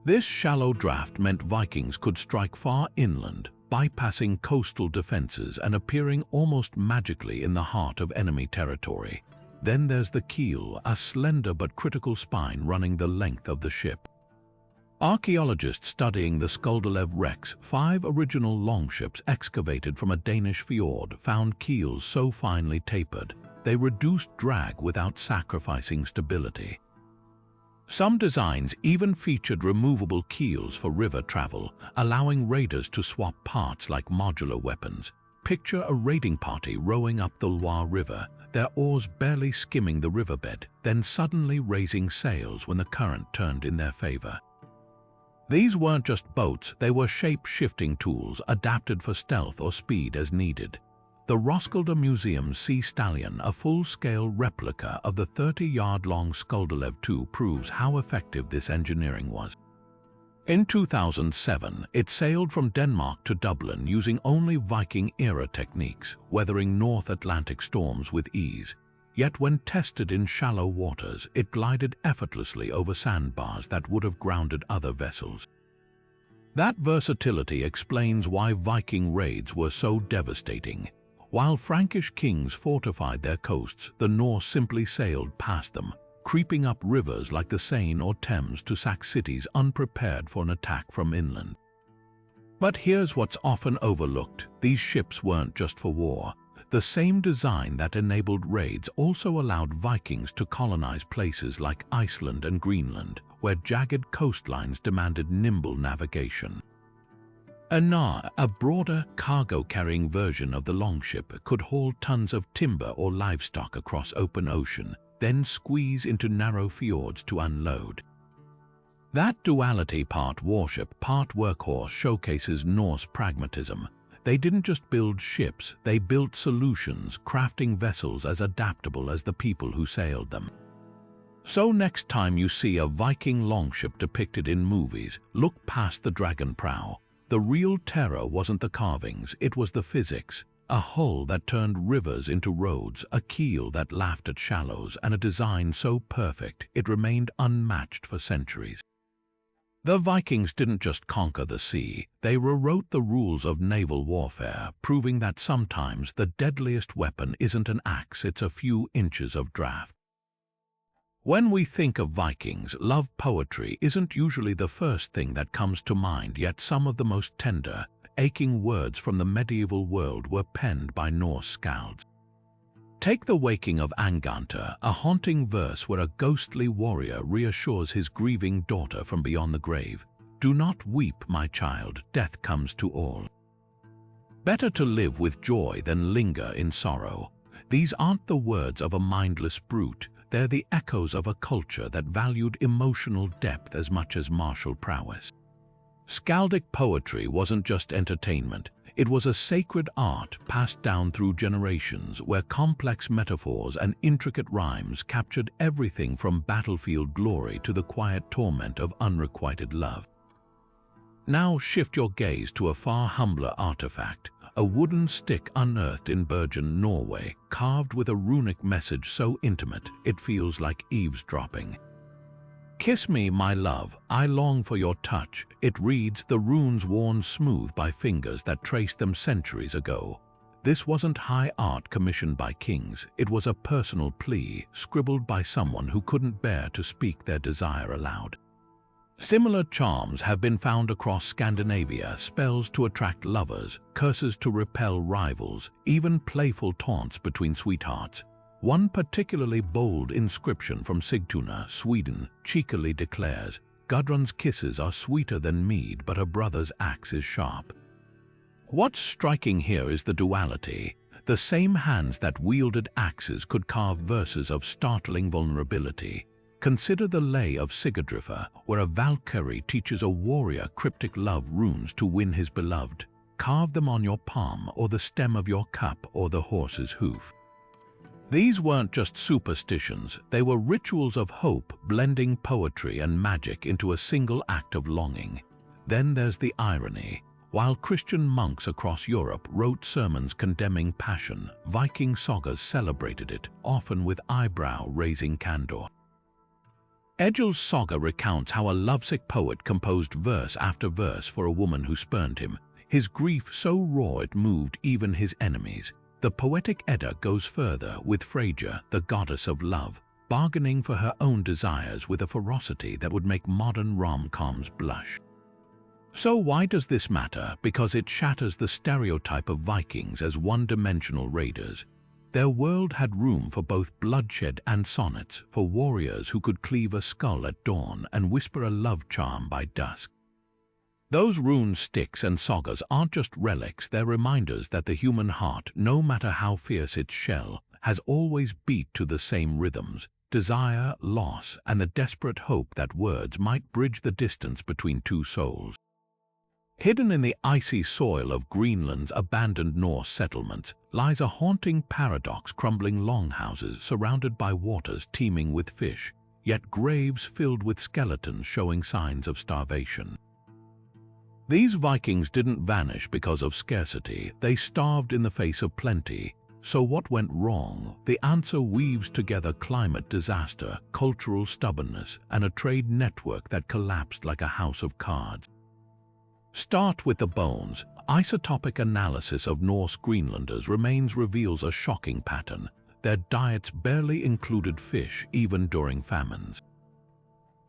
This shallow draft meant Vikings could strike far inland, bypassing coastal defenses and appearing almost magically in the heart of enemy territory. Then there's the keel, a slender but critical spine running the length of the ship. Archaeologists studying the Skjoldelev wrecks, 5 original longships excavated from a Danish fjord, found keels so finely tapered they reduced drag without sacrificing stability. Some designs even featured removable keels for river travel, allowing raiders to swap parts like modular weapons. Picture a raiding party rowing up the Loire River, their oars barely skimming the riverbed, then suddenly raising sails when the current turned in their favor. These weren't just boats, they were shape-shifting tools adapted for stealth or speed as needed. The Roskilde Museum's Sea Stallion, a full-scale replica of the 30-yard-long Skjoldelev II, proves how effective this engineering was. In 2007, it sailed from Denmark to Dublin using only Viking-era techniques, weathering North Atlantic storms with ease. Yet when tested in shallow waters, it glided effortlessly over sandbars that would have grounded other vessels. That versatility explains why Viking raids were so devastating. While Frankish kings fortified their coasts, the Norse simply sailed past them, creeping up rivers like the Seine or Thames to sack cities unprepared for an attack from inland. But here's what's often overlooked: these ships weren't just for war. The same design that enabled raids also allowed Vikings to colonize places like Iceland and Greenland, where jagged coastlines demanded nimble navigation. A broader, cargo-carrying version of the longship, could haul tons of timber or livestock across open ocean, then squeeze into narrow fjords to unload. That duality, part warship, part workhorse, showcases Norse pragmatism. They didn't just build ships, they built solutions, crafting vessels as adaptable as the people who sailed them. So next time you see a Viking longship depicted in movies, look past the dragon prow. The real terror wasn't the carvings, it was the physics. A hull that turned rivers into roads, a keel that laughed at shallows, and a design so perfect it remained unmatched for centuries. The Vikings didn't just conquer the sea, they rewrote the rules of naval warfare, proving that sometimes the deadliest weapon isn't an axe, it's a few inches of draft. When we think of Vikings, love poetry isn't usually the first thing that comes to mind, yet some of the most tender, aching words from the medieval world were penned by Norse skalds. Take the Waking of Anganta, a haunting verse where a ghostly warrior reassures his grieving daughter from beyond the grave. "Do not weep, my child, death comes to all. Better to live with joy than linger in sorrow." These aren't the words of a mindless brute, they're the echoes of a culture that valued emotional depth as much as martial prowess. Skaldic poetry wasn't just entertainment, it was a sacred art passed down through generations where complex metaphors and intricate rhymes captured everything from battlefield glory to the quiet torment of unrequited love. Now shift your gaze to a far humbler artifact, a wooden stick unearthed in Bergen, Norway, carved with a runic message so intimate it feels like eavesdropping. "Kiss me, my love, I long for your touch," it reads, the runes worn smooth by fingers that traced them centuries ago. This wasn't high art commissioned by kings, it was a personal plea, scribbled by someone who couldn't bear to speak their desire aloud. Similar charms have been found across Scandinavia, spells to attract lovers, curses to repel rivals, even playful taunts between sweethearts. One particularly bold inscription from Sigtuna, Sweden, cheekily declares, "Gudrun's kisses are sweeter than mead, but her brother's axe is sharp." What's striking here is the duality. The same hands that wielded axes could carve verses of startling vulnerability. Consider the Lay of Sigurdrifa, where a Valkyrie teaches a warrior cryptic love runes to win his beloved. Carve them on your palm, or the stem of your cup, or the horse's hoof. These weren't just superstitions, they were rituals of hope, blending poetry and magic into a single act of longing. Then there's the irony. While Christian monks across Europe wrote sermons condemning passion, Viking sagas celebrated it, often with eyebrow-raising candor. Egil's saga recounts how a lovesick poet composed verse after verse for a woman who spurned him, his grief so raw it moved even his enemies. The poetic Edda goes further, with Freyja, the goddess of love, bargaining for her own desires with a ferocity that would make modern rom-coms blush. So why does this matter? Because it shatters the stereotype of Vikings as one-dimensional raiders. Their world had room for both bloodshed and sonnets, for warriors who could cleave a skull at dawn and whisper a love charm by dusk. Those rune sticks and sagas aren't just relics, they're reminders that the human heart, no matter how fierce its shell, has always beat to the same rhythms: desire, loss, and the desperate hope that words might bridge the distance between two souls. Hidden in the icy soil of Greenland's abandoned Norse settlements lies a haunting paradox: crumbling longhouses surrounded by waters teeming with fish, yet graves filled with skeletons showing signs of starvation. These Vikings didn't vanish because of scarcity, they starved in the face of plenty. So what went wrong? The answer weaves together climate disaster, cultural stubbornness, and a trade network that collapsed like a house of cards. Start with the bones. Isotopic analysis of Norse Greenlanders' remains reveals a shocking pattern. Their diets barely included fish, even during famines.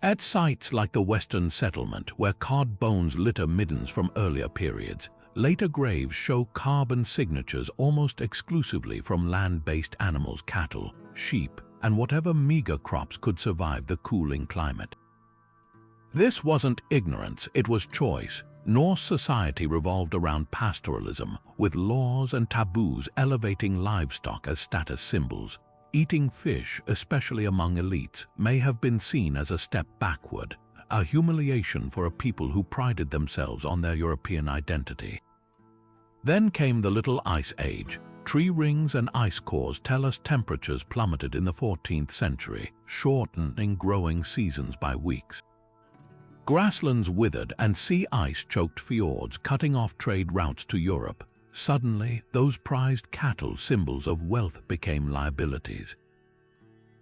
At sites like the Western Settlement, where cod bones litter middens from earlier periods, later graves show carbon signatures almost exclusively from land-based animals: cattle, sheep, and whatever meager crops could survive the cooling climate. This wasn't ignorance, it was choice. Norse society revolved around pastoralism, with laws and taboos elevating livestock as status symbols. Eating fish, especially among elites, may have been seen as a step backward, a humiliation for a people who prided themselves on their European identity. Then came the Little Ice Age. Tree rings and ice cores tell us temperatures plummeted in the 14th century, shortening growing seasons by weeks. Grasslands withered and sea ice choked fjords, cutting off trade routes to Europe. suddenly those prized cattle, symbols of wealth, became liabilities.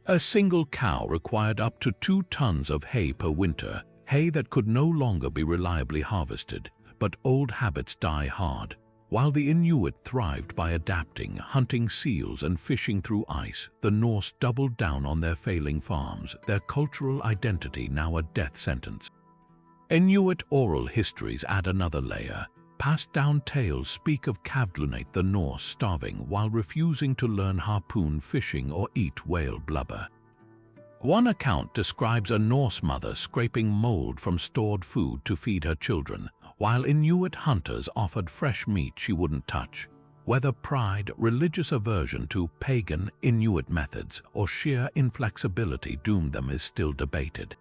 A single cow required up to 2 tons of hay per winter, hay that could no longer be reliably harvested. But old habits die hard. While the Inuit thrived by adapting, hunting seals and fishing through ice, the Norse doubled down on their failing farms, their cultural identity now a death sentence. Inuit oral histories add another layer. Passed-down tales speak of Kavlunate the Norse starving while refusing to learn harpoon fishing or eat whale blubber. One account describes a Norse mother scraping mold from stored food to feed her children, while Inuit hunters offered fresh meat she wouldn't touch. Whether pride, religious aversion to pagan Inuit methods, or sheer inflexibility doomed them is still debated.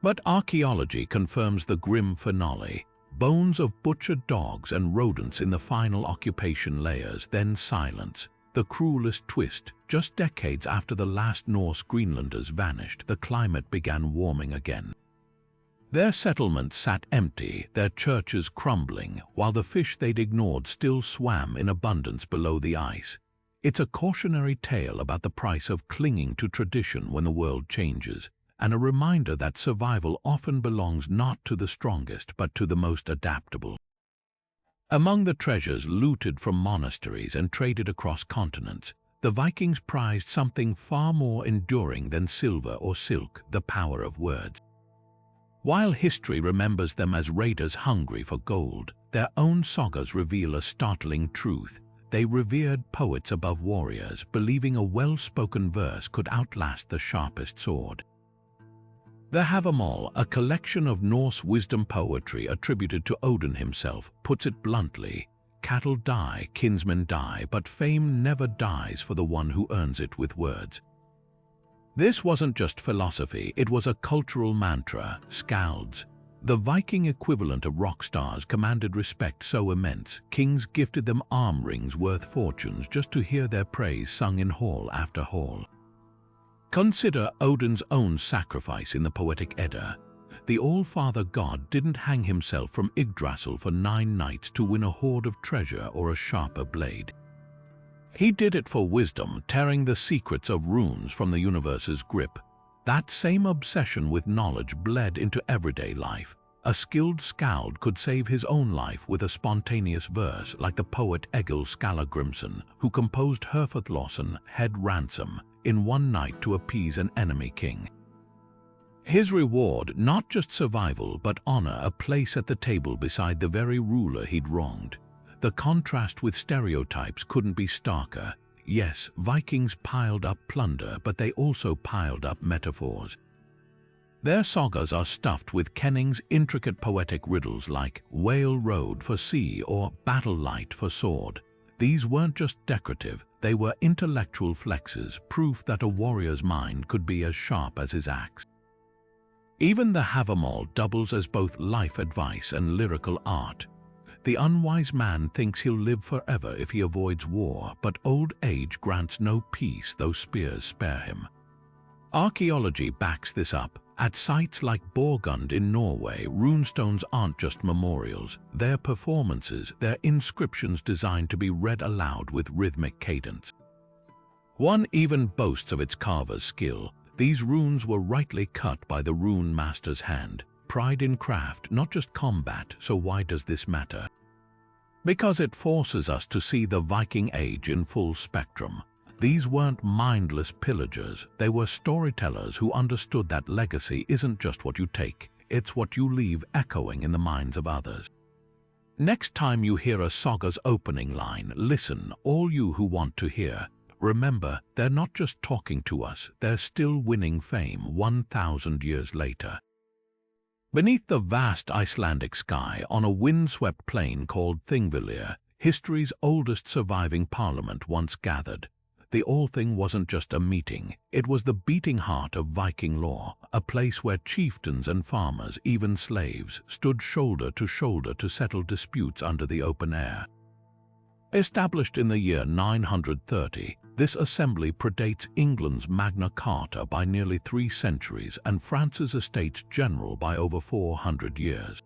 But archaeology confirms the grim finale. Bones of butchered dogs and rodents in the final occupation layers, then silence. The cruelest twist, just decades after the last Norse Greenlanders vanished, the climate began warming again. Their settlements sat empty, their churches crumbling, while the fish they'd ignored still swam in abundance below the ice. It's a cautionary tale about the price of clinging to tradition when the world changes, and a reminder that survival often belongs not to the strongest but to the most adaptable. Among the treasures looted from monasteries and traded across continents, the Vikings prized something far more enduring than silver or silk: the power of words. While history remembers them as raiders hungry for gold, their own sagas reveal a startling truth. They revered poets above warriors, believing a well-spoken verse could outlast the sharpest sword. The Havamal, a collection of Norse wisdom poetry attributed to Odin himself, puts it bluntly: cattle die, kinsmen die, but fame never dies for the one who earns it with words. This wasn't just philosophy, it was a cultural mantra. Skalds, the Viking equivalent of rock stars, commanded respect so immense, kings gifted them arm rings worth fortunes just to hear their praise sung in hall after hall. Consider Odin's own sacrifice in the poetic Edda. The All-Father god didn't hang himself from Yggdrasil for 9 nights to win a hoard of treasure or a sharper blade. He did it for wisdom, tearing the secrets of runes from the universe's grip. That same obsession with knowledge bled into everyday life. A skilled skald could save his own life with a spontaneous verse, like the poet Egil Skallagrimson, who composed Herfothlausen, Head Ransom, in 1 night to appease an enemy king. His reward, not just survival, but honor, a place at the table beside the very ruler he'd wronged. The contrast with stereotypes couldn't be starker. Yes, Vikings piled up plunder, but they also piled up metaphors. Their sagas are stuffed with kenning's intricate poetic riddles like Whale Road for sea or Battle Light for sword. These weren't just decorative, they were intellectual flexes, proof that a warrior's mind could be as sharp as his axe. Even the Havamal doubles as both life advice and lyrical art. The unwise man thinks he'll live forever if he avoids war, but old age grants no peace though spears spare him. Archaeology backs this up. At sites like Borgund in Norway, runestones aren't just memorials, they're performances, they're inscriptions designed to be read aloud with rhythmic cadence. One even boasts of its carver's skill. These runes were rightly cut by the rune master's hand. Pride in craft, not just combat. So why does this matter? Because it forces us to see the Viking Age in full spectrum. These weren't mindless pillagers, they were storytellers who understood that legacy isn't just what you take, it's what you leave echoing in the minds of others. Next time you hear a saga's opening line, listen, all you who want to hear. Remember, they're not just talking to us, they're still winning fame 1,000 years later. Beneath the vast Icelandic sky, on a windswept plain called Thingvellir, history's oldest surviving parliament once gathered. The Althing wasn't just a meeting, it was the beating heart of Viking law, a place where chieftains and farmers, even slaves, stood shoulder to settle disputes under the open air. Established in the year 930, this assembly predates England's Magna Carta by nearly 3 centuries and France's Estates General by over 400 years.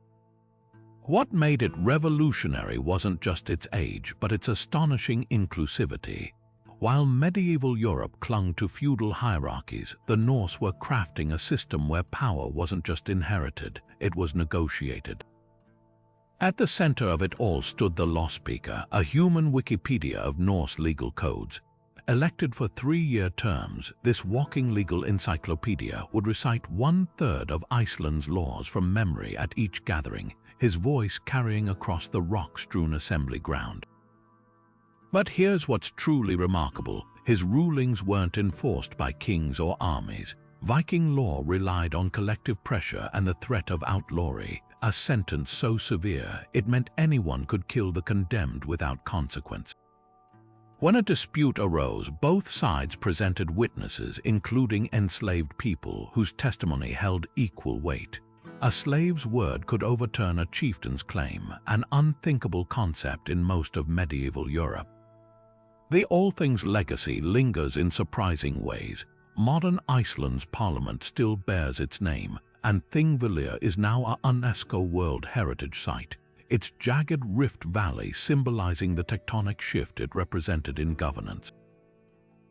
What made it revolutionary wasn't just its age, but its astonishing inclusivity. While medieval Europe clung to feudal hierarchies, the Norse were crafting a system where power wasn't just inherited, it was negotiated. At the center of it all stood the Lawspeaker, a human Wikipedia of Norse legal codes. Elected for 3-year terms, this walking legal encyclopedia would recite 1/3 of Iceland's laws from memory at each gathering, his voice carrying across the rock-strewn assembly ground. But here's what's truly remarkable. His rulings weren't enforced by kings or armies. Viking law relied on collective pressure and the threat of outlawry, a sentence so severe it meant anyone could kill the condemned without consequence. When a dispute arose, both sides presented witnesses, including enslaved people, whose testimony held equal weight. A slave's word could overturn a chieftain's claim, an unthinkable concept in most of medieval Europe. The All Things legacy lingers in surprising ways. Modern Iceland's parliament still bears its name, and Thingvellir is now a UNESCO World Heritage Site, its jagged rift valley symbolizing the tectonic shift it represented in governance.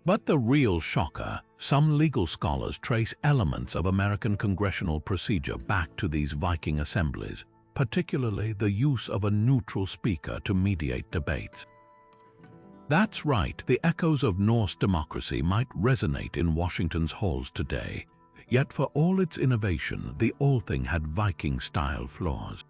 But the real shocker, some legal scholars trace elements of American congressional procedure back to these Viking assemblies, particularly the use of a neutral speaker to mediate debates. That's right, the echoes of Norse democracy might resonate in Washington's halls today, yet for all its innovation, the Althing had Viking-style flaws.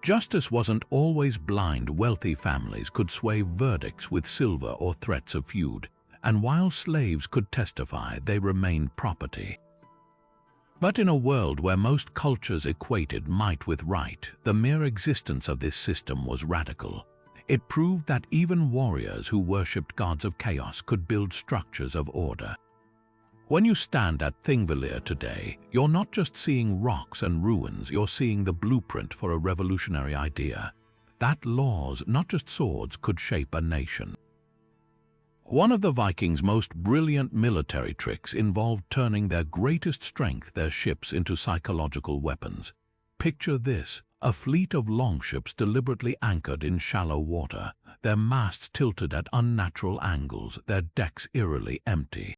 Justice wasn't always blind. Wealthy families could sway verdicts with silver or threats of feud, and while slaves could testify, they remained property. But in a world where most cultures equated might with right, the mere existence of this system was radical. It proved that even warriors who worshipped gods of chaos could build structures of order. When you stand at Thingvellir today, you're not just seeing rocks and ruins, you're seeing the blueprint for a revolutionary idea. That laws, not just swords, could shape a nation. One of the Vikings' most brilliant military tricks involved turning their greatest strength, their ships, into psychological weapons. Picture this, a fleet of longships deliberately anchored in shallow water, their masts tilted at unnatural angles, their decks eerily empty.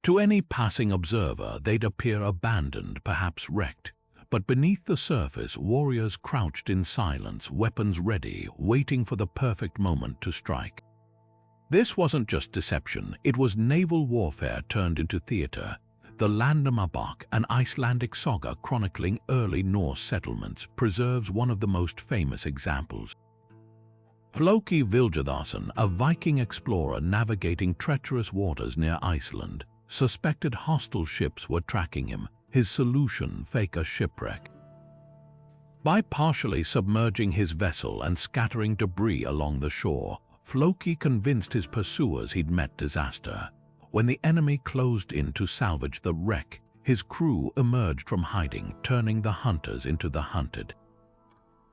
To any passing observer, they'd appear abandoned, perhaps wrecked. But beneath the surface, warriors crouched in silence, weapons ready, waiting for the perfect moment to strike. This wasn't just deception, it was naval warfare turned into theater. The Embark, an Icelandic saga chronicling early Norse settlements, preserves one of the most famous examples. Floki Vilhjalmsson, a Viking explorer navigating treacherous waters near Iceland, suspected hostile ships were tracking him. His solution: fake a shipwreck. By partially submerging his vessel and scattering debris along the shore, Floki convinced his pursuers he'd met disaster. When the enemy closed in to salvage the wreck, his crew emerged from hiding, turning the hunters into the hunted.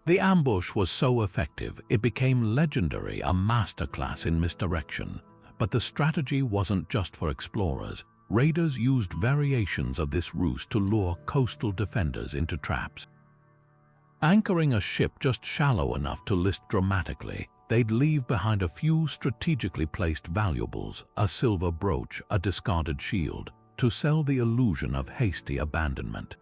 The ambush was so effective, it became legendary, a masterclass in misdirection. But the strategy wasn't just for explorers. Raiders used variations of this ruse to lure coastal defenders into traps. Anchoring a ship just shallow enough to list dramatically, they'd leave behind a few strategically placed valuables, a silver brooch, a discarded shield, to sell the illusion of hasty abandonment.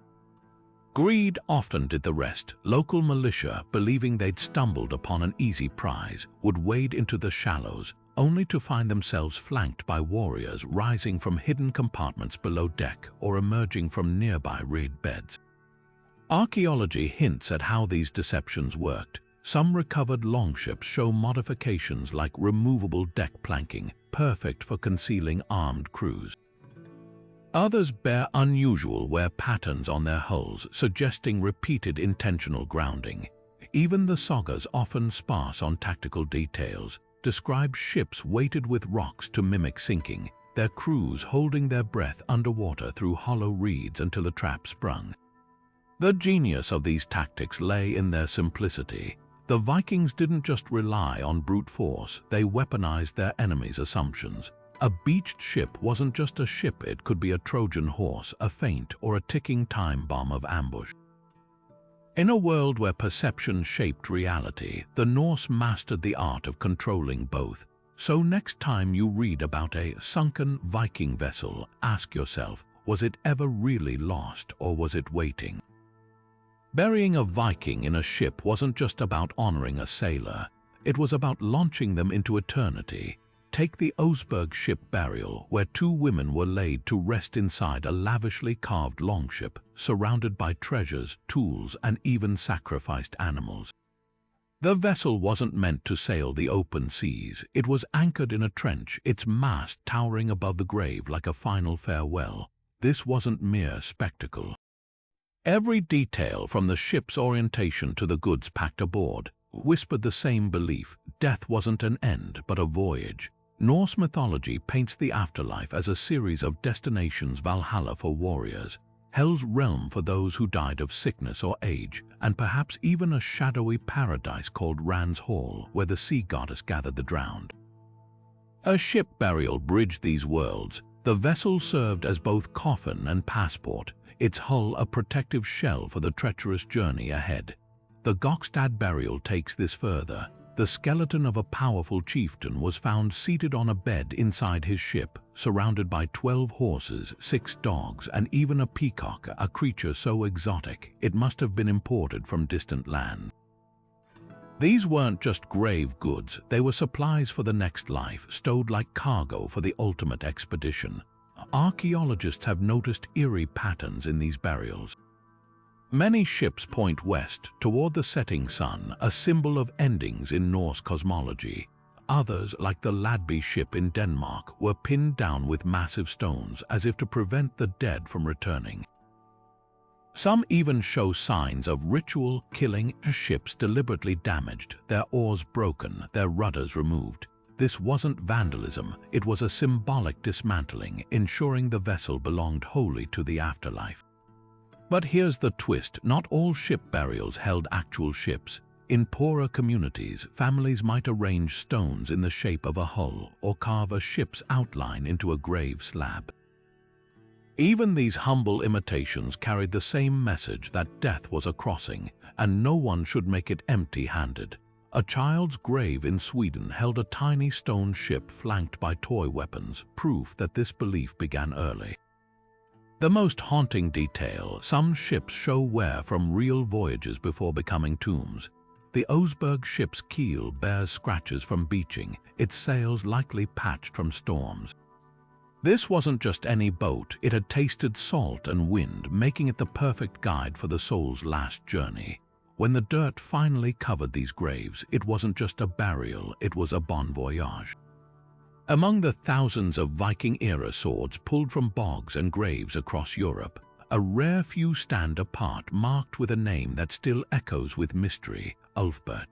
Greed often did the rest. Local militia, believing they'd stumbled upon an easy prize, would wade into the shallows, only to find themselves flanked by warriors rising from hidden compartments below deck or emerging from nearby reed beds. Archaeology hints at how these deceptions worked. Some recovered longships show modifications like removable deck planking, perfect for concealing armed crews. Others bear unusual wear patterns on their hulls, suggesting repeated intentional grounding. Even the sagas, often sparse on tactical details, describe ships weighted with rocks to mimic sinking, their crews holding their breath underwater through hollow reeds until the trap sprung. The genius of these tactics lay in their simplicity. The Vikings didn't just rely on brute force, they weaponized their enemies' assumptions. A beached ship wasn't just a ship, it could be a Trojan horse, a feint, or a ticking time bomb of ambush. In a world where perception shaped reality, the Norse mastered the art of controlling both. So next time you read about a sunken Viking vessel, ask yourself, was it ever really lost or was it waiting? Burying a Viking in a ship wasn't just about honoring a sailor, it was about launching them into eternity. Take the Oseberg ship burial, where 2 women were laid to rest inside a lavishly carved longship, surrounded by treasures, tools, and even sacrificed animals. The vessel wasn't meant to sail the open seas. It was anchored in a trench, its mast towering above the grave like a final farewell. This wasn't mere spectacle. Every detail, from the ship's orientation to the goods packed aboard, whispered the same belief: death wasn't an end, but a voyage. Norse mythology paints the afterlife as a series of destinations: Valhalla for warriors, Hell's realm for those who died of sickness or age, and perhaps even a shadowy paradise called Ran's Hall, where the sea goddess gathered the drowned. A ship burial bridged these worlds. The vessel served as both coffin and passport, its hull a protective shell for the treacherous journey ahead. The Gokstad burial takes this further. The skeleton of a powerful chieftain was found seated on a bed inside his ship, surrounded by 12 horses, 6 dogs, and even a peacock, a creature so exotic it must have been imported from distant land. These weren't just grave goods, they were supplies for the next life, stowed like cargo for the ultimate expedition. Archaeologists have noticed eerie patterns in these burials. Many ships point west, toward the setting sun, a symbol of endings in Norse cosmology. Others, like the Ladby ship in Denmark, were pinned down with massive stones, as if to prevent the dead from returning. Some even show signs of ritual killing, ships deliberately damaged, their oars broken, their rudders removed. This wasn't vandalism, it was a symbolic dismantling, ensuring the vessel belonged wholly to the afterlife. But here's the twist: not all ship burials held actual ships. In poorer communities, families might arrange stones in the shape of a hull or carve a ship's outline into a grave slab. Even these humble imitations carried the same message that death was a crossing, and no one should make it empty-handed. A child's grave in Sweden held a tiny stone ship flanked by toy weapons, proof that this belief began early. The most haunting detail: some ships show wear from real voyages before becoming tombs. The Oseberg ship's keel bears scratches from beaching, its sails likely patched from storms. This wasn't just any boat, it had tasted salt and wind, making it the perfect guide for the soul's last journey. When the dirt finally covered these graves, it wasn't just a burial, it was a bon voyage. Among the thousands of Viking-era swords pulled from bogs and graves across Europe, a rare few stand apart, marked with a name that still echoes with mystery: Ulfbert.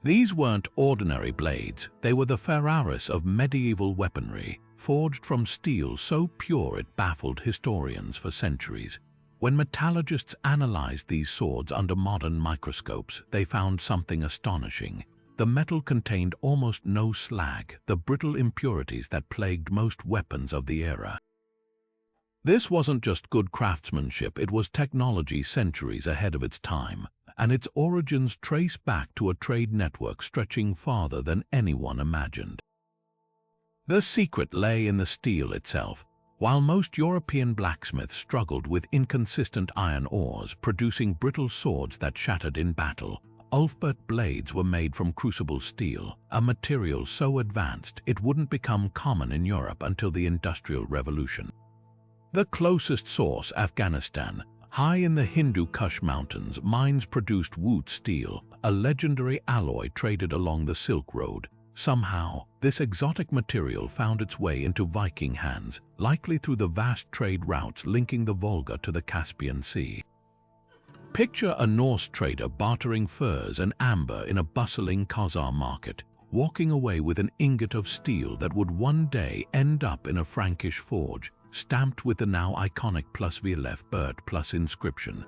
These weren't ordinary blades, they were the Ferraris of medieval weaponry, forged from steel so pure it baffled historians for centuries. When metallurgists analyzed these swords under modern microscopes, they found something astonishing. The metal contained almost no slag, the brittle impurities that plagued most weapons of the era. This wasn't just good craftsmanship, it was technology centuries ahead of its time, and its origins trace back to a trade network stretching farther than anyone imagined. The secret lay in the steel itself. While most European blacksmiths struggled with inconsistent iron ores, producing brittle swords that shattered in battle, Ulfbert blades were made from crucible steel, a material so advanced it wouldn't become common in Europe until the Industrial Revolution. The closest source, Afghanistan, high in the Hindu Kush Mountains, mines produced woot steel, a legendary alloy traded along the Silk Road. Somehow, this exotic material found its way into Viking hands, likely through the vast trade routes linking the Volga to the Caspian Sea. Picture a Norse trader bartering furs and amber in a bustling Khazar market, walking away with an ingot of steel that would one day end up in a Frankish forge, stamped with the now iconic +V Leif plus inscription.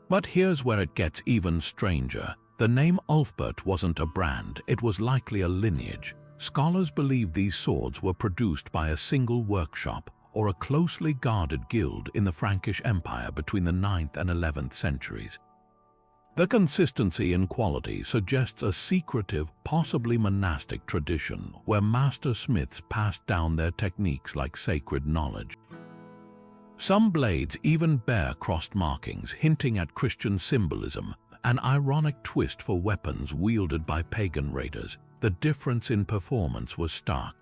But here's where it gets even stranger. The name Ulfbert wasn't a brand, it was likely a lineage. Scholars believe these swords were produced by a single workshop, or a closely guarded guild in the Frankish Empire between the 9th and 11th centuries. The consistency in quality suggests a secretive, possibly monastic tradition where master smiths passed down their techniques like sacred knowledge. Some blades even bear crossed markings hinting at Christian symbolism, an ironic twist for weapons wielded by pagan raiders. The difference in performance was stark.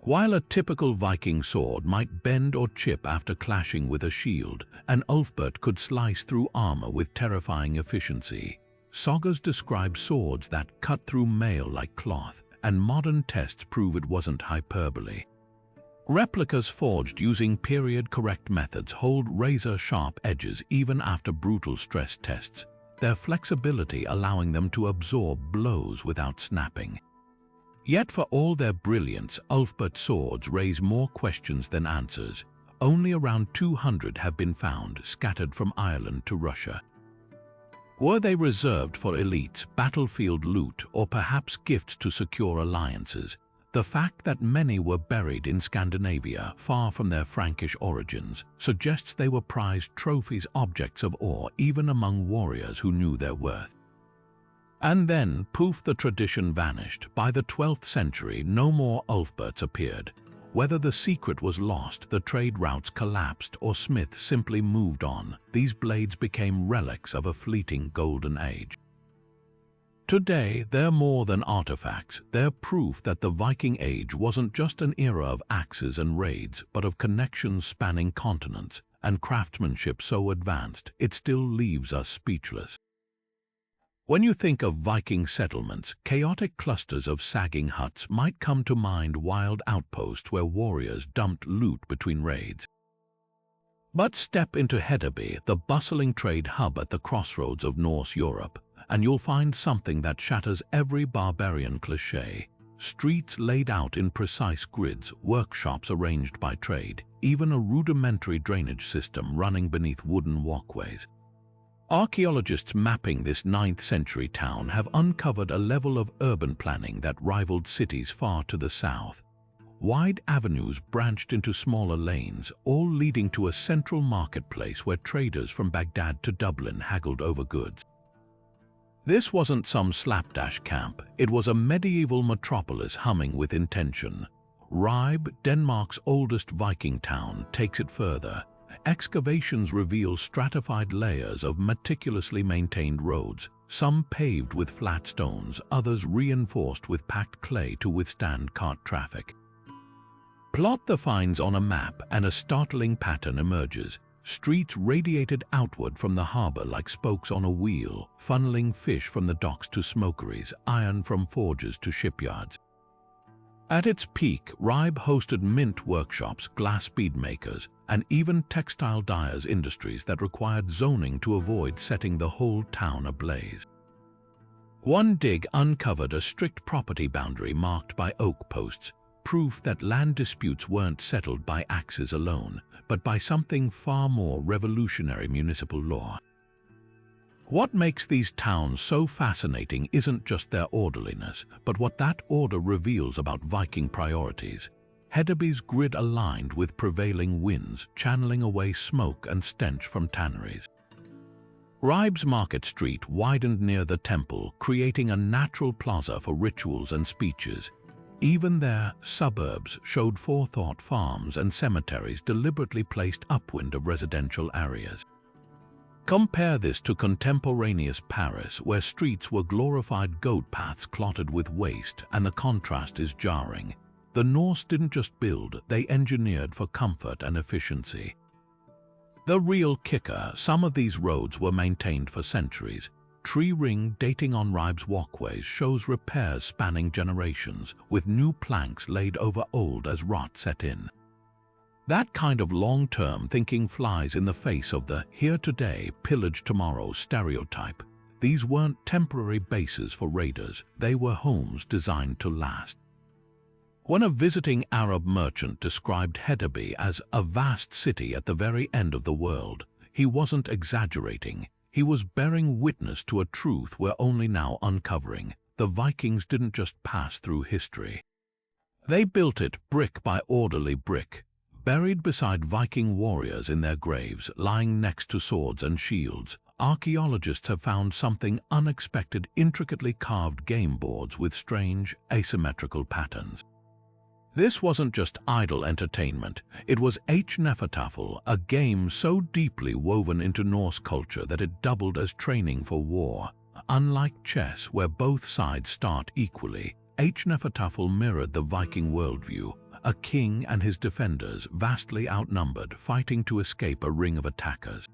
While a typical Viking sword might bend or chip after clashing with a shield, an ulfbert could slice through armor with terrifying efficiency. Sagas describe swords that cut through mail like cloth, and modern tests prove it wasn't hyperbole. Replicas forged using period-correct methods hold razor-sharp edges even after brutal stress tests, their flexibility allowing them to absorb blows without snapping. Yet for all their brilliance, ulfbert swords raise more questions than answers. Only around 200 have been found, scattered from Ireland to Russia. Were they reserved for elites, battlefield loot, or perhaps gifts to secure alliances? The fact that many were buried in Scandinavia, far from their Frankish origins, suggests they were prized trophies, objects of awe even among warriors who knew their worth. And then, poof, the tradition vanished. By the 12th century, no more ulfberts appeared. Whether the secret was lost, the trade routes collapsed, or smiths simply moved on, these blades became relics of a fleeting golden age. Today, they're more than artifacts. They're proof that the Viking Age wasn't just an era of axes and raids, but of connections spanning continents, and craftsmanship so advanced, it still leaves us speechless. When you think of Viking settlements, chaotic clusters of sagging huts might come to mind, wild outposts where warriors dumped loot between raids. But step into Hedeby, the bustling trade hub at the crossroads of Norse Europe, and you'll find something that shatters every barbarian cliché. Streets laid out in precise grids, workshops arranged by trade, even a rudimentary drainage system running beneath wooden walkways. Archaeologists mapping this 9th century town have uncovered a level of urban planning that rivaled cities far to the south. Wide avenues branched into smaller lanes, all leading to a central marketplace where traders from Baghdad to Dublin haggled over goods. This wasn't some slapdash camp, it was a medieval metropolis humming with intention. Ribe, Denmark's oldest Viking town, takes it further. Excavations reveal stratified layers of meticulously maintained roads, some paved with flat stones, others reinforced with packed clay to withstand cart traffic. Plot the finds on a map and a startling pattern emerges. Streets radiated outward from the harbor like spokes on a wheel, funneling fish from the docks to smokeries, iron from forges to shipyards. At its peak, Ribe hosted mint workshops, glass bead makers, and even textile dyers industries that required zoning to avoid setting the whole town ablaze. One dig uncovered a strict property boundary marked by oak posts, proof that land disputes weren't settled by axes alone, but by something far more revolutionary: municipal law. What makes these towns so fascinating isn't just their orderliness, but what that order reveals about Viking priorities. Hedeby's grid aligned with prevailing winds, channeling away smoke and stench from tanneries. Ribe's market street widened near the temple, creating a natural plaza for rituals and speeches. Even their suburbs showed forethought: farms and cemeteries deliberately placed upwind of residential areas. Compare this to contemporaneous Paris, where streets were glorified goat paths clotted with waste, and the contrast is jarring. The Norse didn't just build, they engineered for comfort and efficiency. The real kicker: some of these roads were maintained for centuries. Tree ring dating on Ribe's walkways shows repairs spanning generations, with new planks laid over old as rot set in. That kind of long-term thinking flies in the face of the here today, pillage tomorrow stereotype. These weren't temporary bases for raiders, they were homes designed to last. When a visiting Arab merchant described Hedeby as a vast city at the very end of the world, he wasn't exaggerating. He was bearing witness to a truth we're only now uncovering. The Vikings didn't just pass through history. They built it brick by orderly brick. Buried beside Viking warriors in their graves, lying next to swords and shields, archaeologists have found something unexpected: intricately carved game boards with strange, asymmetrical patterns. This wasn't just idle entertainment, it was Nefertafel, a game so deeply woven into Norse culture that it doubled as training for war. Unlike chess, where both sides start equally, Nefertafel mirrored the Viking worldview: a king and his defenders, vastly outnumbered, fighting to escape a ring of attackers.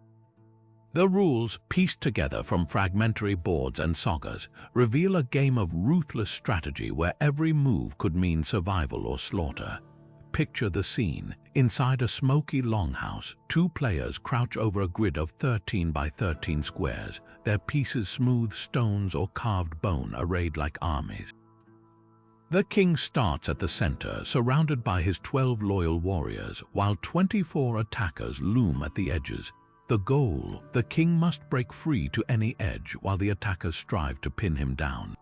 The rules, pieced together from fragmentary boards and sagas, reveal a game of ruthless strategy where every move could mean survival or slaughter. Picture the scene. Inside a smoky longhouse, two players crouch over a grid of 13 by 13 squares, their pieces smooth stones or carved bone arrayed like armies. The king starts at the center, surrounded by his 12 loyal warriors, while 24 attackers loom at the edges. The goal: the king must break free to any edge while the attackers strive to pin him down.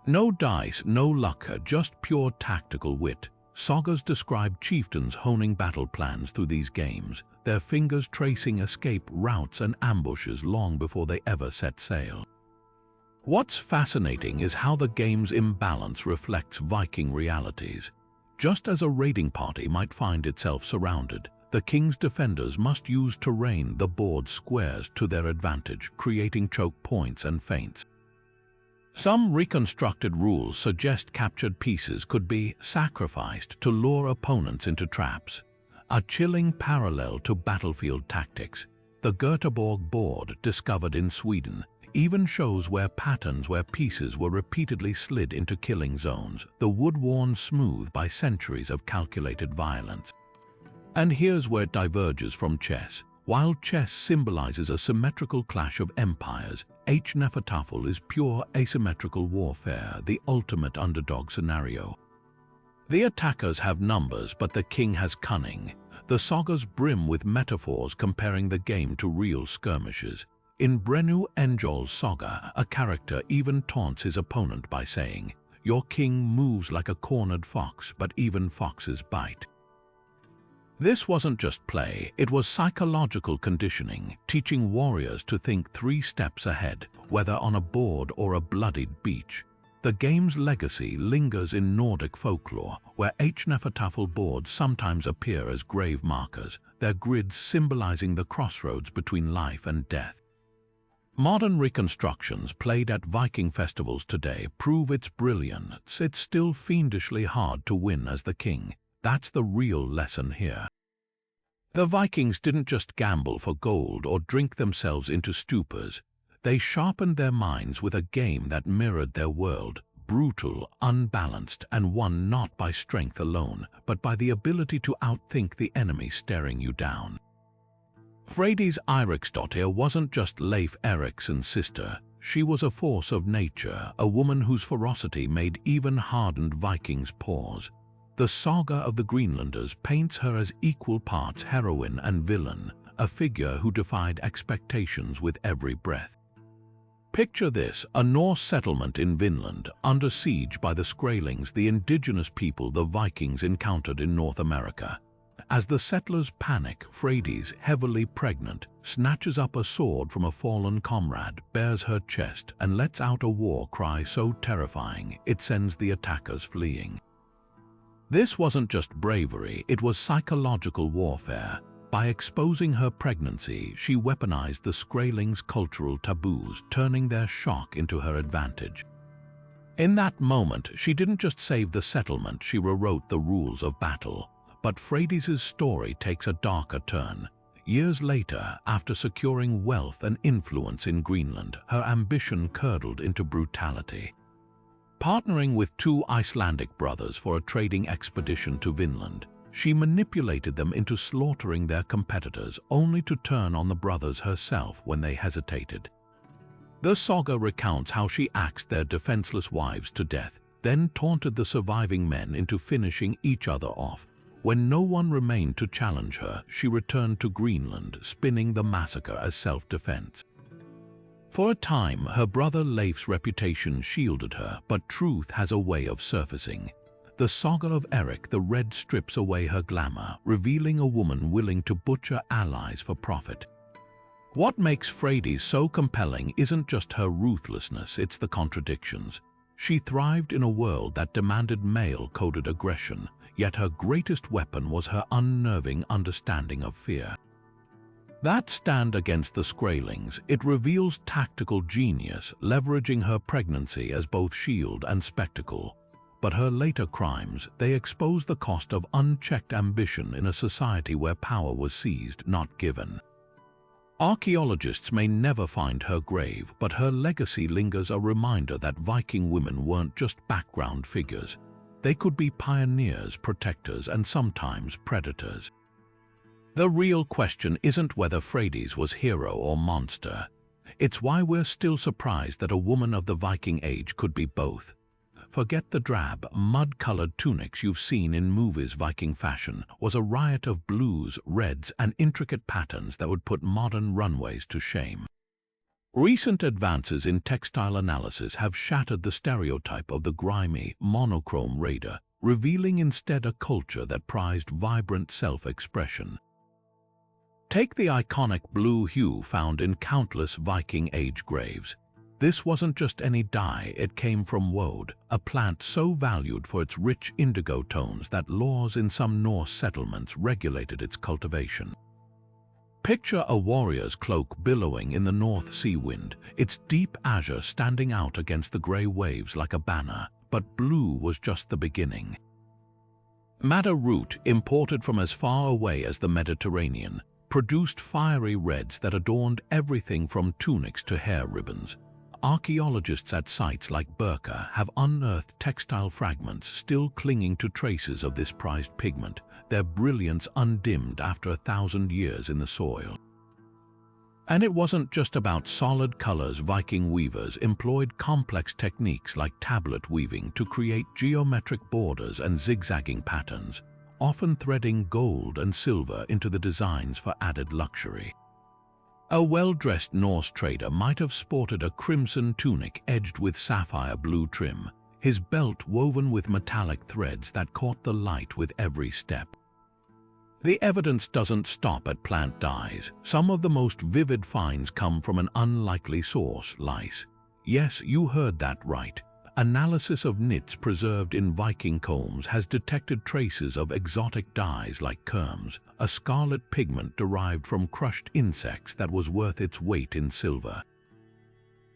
No dice, no luck, just pure tactical wit. Sagas describe chieftains honing battle plans through these games, their fingers tracing escape routes and ambushes long before they ever set sail. What's fascinating is how the game's imbalance reflects Viking realities. Just as a raiding party might find itself surrounded, the king's defenders must use terrain, the board's squares, to their advantage, creating choke points and feints. Some reconstructed rules suggest captured pieces could be sacrificed to lure opponents into traps, a chilling parallel to battlefield tactics. The Göteborg board, discovered in Sweden, even shows patterns where pieces were repeatedly slid into killing zones, the wood worn smooth by centuries of calculated violence. And here's where it diverges from chess. While chess symbolizes a symmetrical clash of empires, Nefertafel is pure asymmetrical warfare, the ultimate underdog scenario. The attackers have numbers, but the king has cunning. The sagas brim with metaphors comparing the game to real skirmishes. In Brennu Enjol's saga, a character even taunts his opponent by saying, "Your king moves like a cornered fox, but even foxes bite." This wasn't just play, it was psychological conditioning, teaching warriors to think 3 steps ahead, whether on a board or a bloodied beach. The game's legacy lingers in Nordic folklore, where Nefertafel boards sometimes appear as grave markers, their grids symbolizing the crossroads between life and death. Modern reconstructions played at Viking festivals today prove its brilliance. It's still fiendishly hard to win as the king. That's the real lesson here. The Vikings didn't just gamble for gold or drink themselves into stupors. They sharpened their minds with a game that mirrored their world, brutal, unbalanced, and won not by strength alone, but by the ability to outthink the enemy staring you down. Freydis Eriksdottir wasn't just Leif Erikson's sister. She was a force of nature, a woman whose ferocity made even hardened Vikings pause. The saga of the Greenlanders paints her as equal parts heroine and villain, a figure who defied expectations with every breath. Picture this: a Norse settlement in Vinland, under siege by the Skrælings, the indigenous people the Vikings encountered in North America. As the settlers panic, Freydis, heavily pregnant, snatches up a sword from a fallen comrade, bares her chest, and lets out a war cry so terrifying it sends the attackers fleeing. This wasn't just bravery, it was psychological warfare. By exposing her pregnancy, she weaponized the Skrælings' cultural taboos, turning their shock into her advantage. In that moment, she didn't just save the settlement, she rewrote the rules of battle. But Freydis' story takes a darker turn. Years later, after securing wealth and influence in Greenland, her ambition curdled into brutality. Partnering with 2 Icelandic brothers for a trading expedition to Vinland, she manipulated them into slaughtering their competitors, only to turn on the brothers herself when they hesitated. The saga recounts how she axed their defenseless wives to death, then taunted the surviving men into finishing each other off. When no one remained to challenge her, she returned to Greenland, spinning the massacre as self-defense. For a time, her brother Leif's reputation shielded her, but truth has a way of surfacing. The Saga of Eric the Red strips away her glamour, revealing a woman willing to butcher allies for profit. What makes Freydis so compelling isn't just her ruthlessness, it's the contradictions. She thrived in a world that demanded male-coded aggression, yet her greatest weapon was her unnerving understanding of fear. That stand against the Skraelings, it reveals tactical genius, leveraging her pregnancy as both shield and spectacle. But her later crimes, they expose the cost of unchecked ambition in a society where power was seized, not given. Archaeologists may never find her grave, but her legacy lingers a reminder that Viking women weren't just background figures. They could be pioneers, protectors, and sometimes predators. The real question isn't whether Freydis was hero or monster. It's why we're still surprised that a woman of the Viking Age could be both. Forget the drab, mud-colored tunics you've seen in movies. Viking fashion was a riot of blues, reds, and intricate patterns that would put modern runways to shame. Recent advances in textile analysis have shattered the stereotype of the grimy, monochrome raider, revealing instead a culture that prized vibrant self-expression. Take the iconic blue hue found in countless Viking Age graves. This wasn't just any dye, it came from woad, a plant so valued for its rich indigo tones that laws in some Norse settlements regulated its cultivation. Picture a warrior's cloak billowing in the North Sea wind, its deep azure standing out against the grey waves like a banner, but blue was just the beginning. Madder root, imported from as far away as the Mediterranean, produced fiery reds that adorned everything from tunics to hair ribbons. Archaeologists at sites like Berserkers have unearthed textile fragments still clinging to traces of this prized pigment, their brilliance undimmed after 1,000 years in the soil. And it wasn't just about solid colors. Viking weavers employed complex techniques like tablet weaving to create geometric borders and zigzagging patterns, often threading gold and silver into the designs for added luxury. A well-dressed Norse trader might have sported a crimson tunic edged with sapphire blue trim, his belt woven with metallic threads that caught the light with every step. The evidence doesn't stop at plant dyes. Some of the most vivid finds come from an unlikely source, lice. Yes, you heard that right. Analysis of knits preserved in Viking combs has detected traces of exotic dyes like kermes, a scarlet pigment derived from crushed insects that was worth its weight in silver.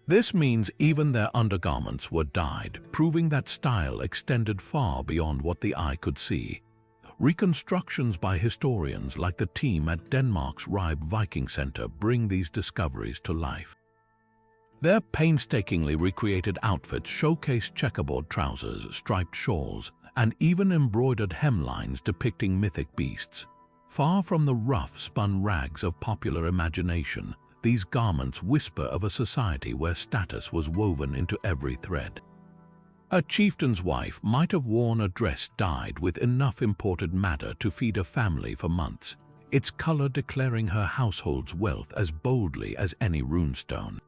This means even their undergarments were dyed, proving that style extended far beyond what the eye could see. Reconstructions by historians like the team at Denmark's Ribe Viking Center bring these discoveries to life. Their painstakingly recreated outfits showcase checkerboard trousers, striped shawls, and even embroidered hemlines depicting mythic beasts. Far from the rough-spun rags of popular imagination, these garments whisper of a society where status was woven into every thread. A chieftain's wife might have worn a dress dyed with enough imported madder to feed a family for months, its color declaring her household's wealth as boldly as any runestone.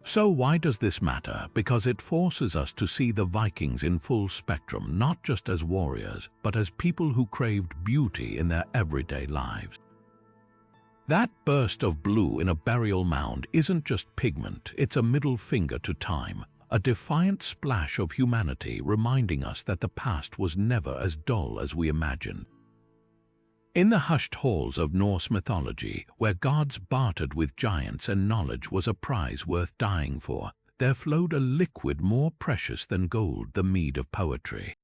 So why does this matter? Because it forces us to see the Vikings in full spectrum, not just as warriors, but as people who craved beauty in their everyday lives. That burst of blue in a burial mound isn't just pigment, it's a middle finger to time, a defiant splash of humanity reminding us that the past was never as dull as we imagined. In the hushed halls of Norse mythology, where gods bartered with giants and knowledge was a prize worth dying for, there flowed a liquid more precious than gold, the mead of poetry.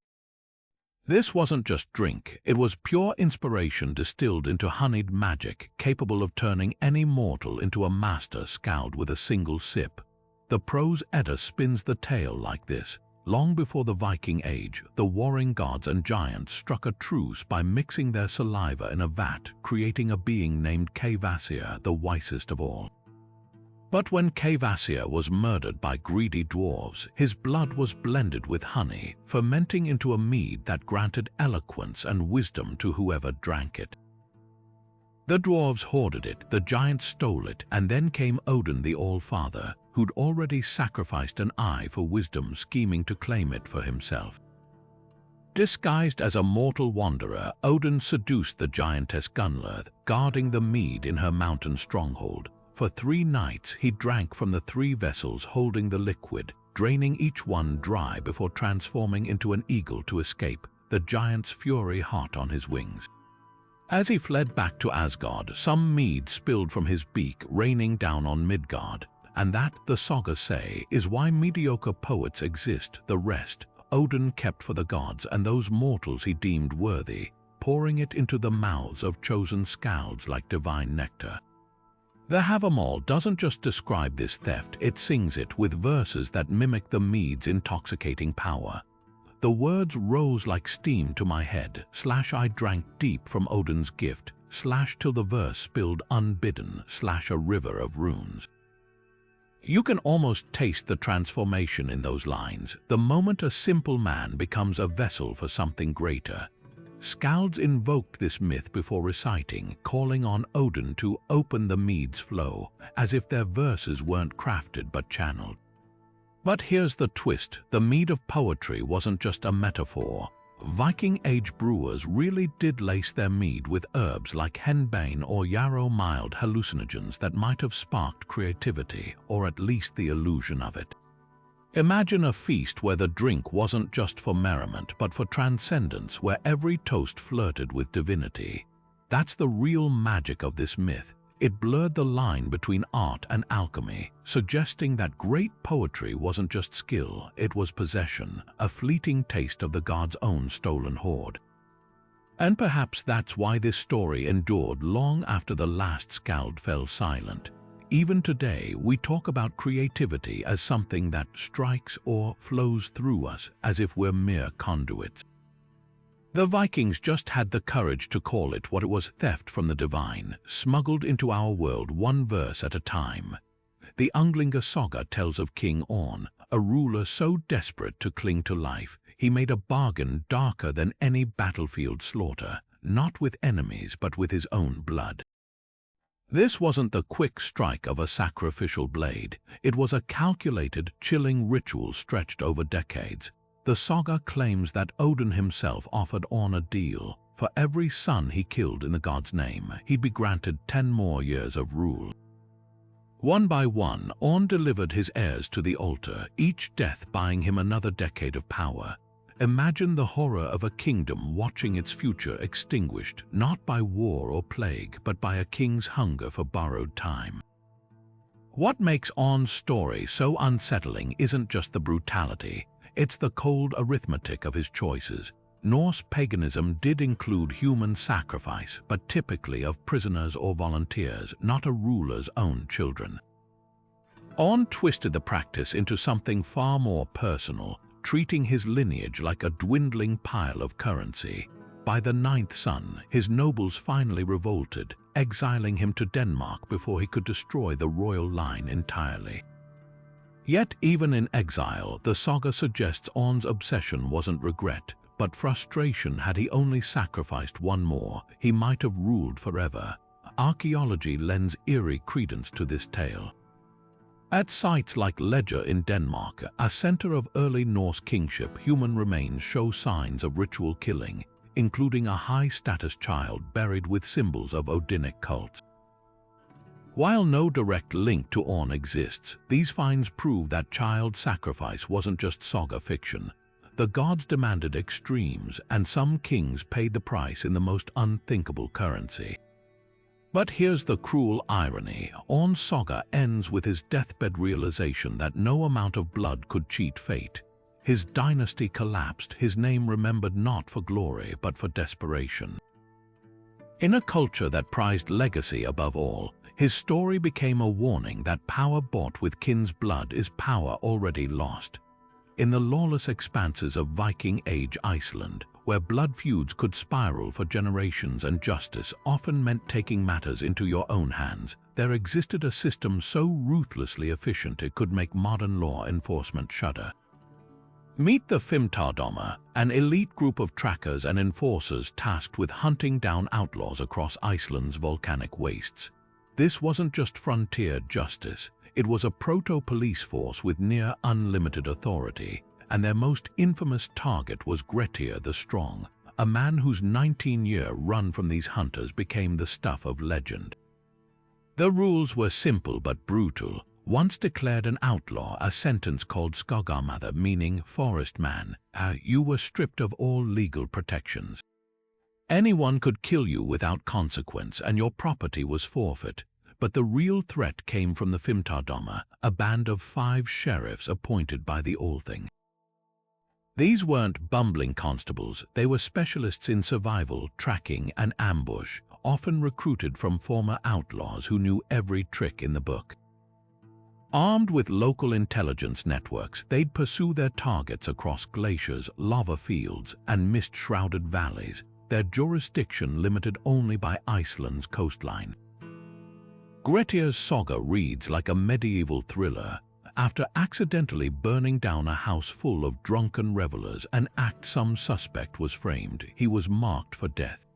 This wasn't just drink, it was pure inspiration distilled into honeyed magic, capable of turning any mortal into a master scald with a single sip. The prose Edda spins the tale like this. Long before the Viking Age, the warring gods and giants struck a truce by mixing their saliva in a vat, creating a being named Kvasir, the wisest of all. But when Kvasir was murdered by greedy dwarves, his blood was blended with honey, fermenting into a mead that granted eloquence and wisdom to whoever drank it. The dwarves hoarded it, the giants stole it, and then came Odin the All-Father, who'd already sacrificed an eye for wisdom, scheming to claim it for himself. Disguised as a mortal wanderer, Odin seduced the giantess Gunlurth, guarding the mead in her mountain stronghold. For 3 nights he drank from the 3 vessels holding the liquid, draining each one dry before transforming into an eagle to escape, the giant's fury hot on his wings. As he fled back to Asgard, some mead spilled from his beak, raining down on Midgard. And that, the sagas say, is why mediocre poets exist. The rest Odin kept for the gods and those mortals he deemed worthy, pouring it into the mouths of chosen skalds like divine nectar. The Havamal doesn't just describe this theft, it sings it with verses that mimic the mead's intoxicating power. The words rose like steam to my head, / I drank deep from Odin's gift, / till the verse spilled unbidden, / a river of runes. You can almost taste the transformation in those lines, the moment a simple man becomes a vessel for something greater. Skalds invoked this myth before reciting, calling on Odin to open the mead's flow, as if their verses weren't crafted but channeled. But here's the twist, the mead of poetry wasn't just a metaphor. Viking-age brewers really did lace their mead with herbs like henbane or yarrow, mild hallucinogens that might have sparked creativity, or at least the illusion of it. Imagine a feast where the drink wasn't just for merriment but for transcendence, where every toast flirted with divinity. That's the real magic of this myth. It blurred the line between art and alchemy, suggesting that great poetry wasn't just skill, it was possession, a fleeting taste of the god's own stolen hoard. And perhaps that's why this story endured long after the last skald fell silent. Even today, we talk about creativity as something that strikes or flows through us as if we're mere conduits. The Vikings just had the courage to call it what it was: theft from the divine, smuggled into our world one verse at a time. The Ynglinga saga tells of King Orn, a ruler so desperate to cling to life, he made a bargain darker than any battlefield slaughter, not with enemies but with his own blood. This wasn't the quick strike of a sacrificial blade, it was a calculated, chilling ritual stretched over decades. The saga claims that Odin himself offered Orn a deal. For every son he killed in the god's name, he'd be granted 10 more years of rule. One by one, Orn delivered his heirs to the altar, each death buying him another decade of power. Imagine the horror of a kingdom watching its future extinguished, not by war or plague, but by a king's hunger for borrowed time. What makes Orn's story so unsettling isn't just the brutality. It's the cold arithmetic of his choices. Norse paganism did include human sacrifice, but typically of prisoners or volunteers, not a ruler's own children. Orn twisted the practice into something far more personal, treating his lineage like a dwindling pile of currency. By the 9th son, his nobles finally revolted, exiling him to Denmark before he could destroy the royal line entirely. Yet even in exile, the saga suggests Orn's obsession wasn't regret, but frustration. Had he only sacrificed one more, he might have ruled forever. Archaeology lends eerie credence to this tale. At sites like Legacies in Denmark, a center of early Norse kingship, human remains show signs of ritual killing, including a high-status child buried with symbols of Odinic cults. While no direct link to Orn exists, these finds prove that child sacrifice wasn't just saga fiction. The gods demanded extremes, and some kings paid the price in the most unthinkable currency. But here's the cruel irony. Orn's saga ends with his deathbed realization that no amount of blood could cheat fate. His dynasty collapsed, his name remembered not for glory but for desperation. In a culture that prized legacy above all, his story became a warning that power bought with kin's blood is power already lost. In the lawless expanses of Viking-age Iceland, where blood feuds could spiral for generations and justice often meant taking matters into your own hands, there existed a system so ruthlessly efficient it could make modern law enforcement shudder. Meet the Fimmtardómar, an elite group of trackers and enforcers tasked with hunting down outlaws across Iceland's volcanic wastes. This wasn't just frontier justice, it was a proto-police force with near unlimited authority, and their most infamous target was Grettir the Strong, a man whose 19-year run from these hunters became the stuff of legend. The rules were simple but brutal. Once declared an outlaw, a sentence called skogamather, meaning forest man, you were stripped of all legal protections. Anyone could kill you without consequence, and your property was forfeit. But the real threat came from the Fimmtardama, a band of 5 sheriffs appointed by the Althing. These weren't bumbling constables, they were specialists in survival, tracking, and ambush, often recruited from former outlaws who knew every trick in the book. Armed with local intelligence networks, they'd pursue their targets across glaciers, lava fields, and mist-shrouded valleys, their jurisdiction limited only by Iceland's coastline. Grettir's saga reads like a medieval thriller. After accidentally burning down a house full of drunken revelers, an act some suspect was framed. He was marked for death.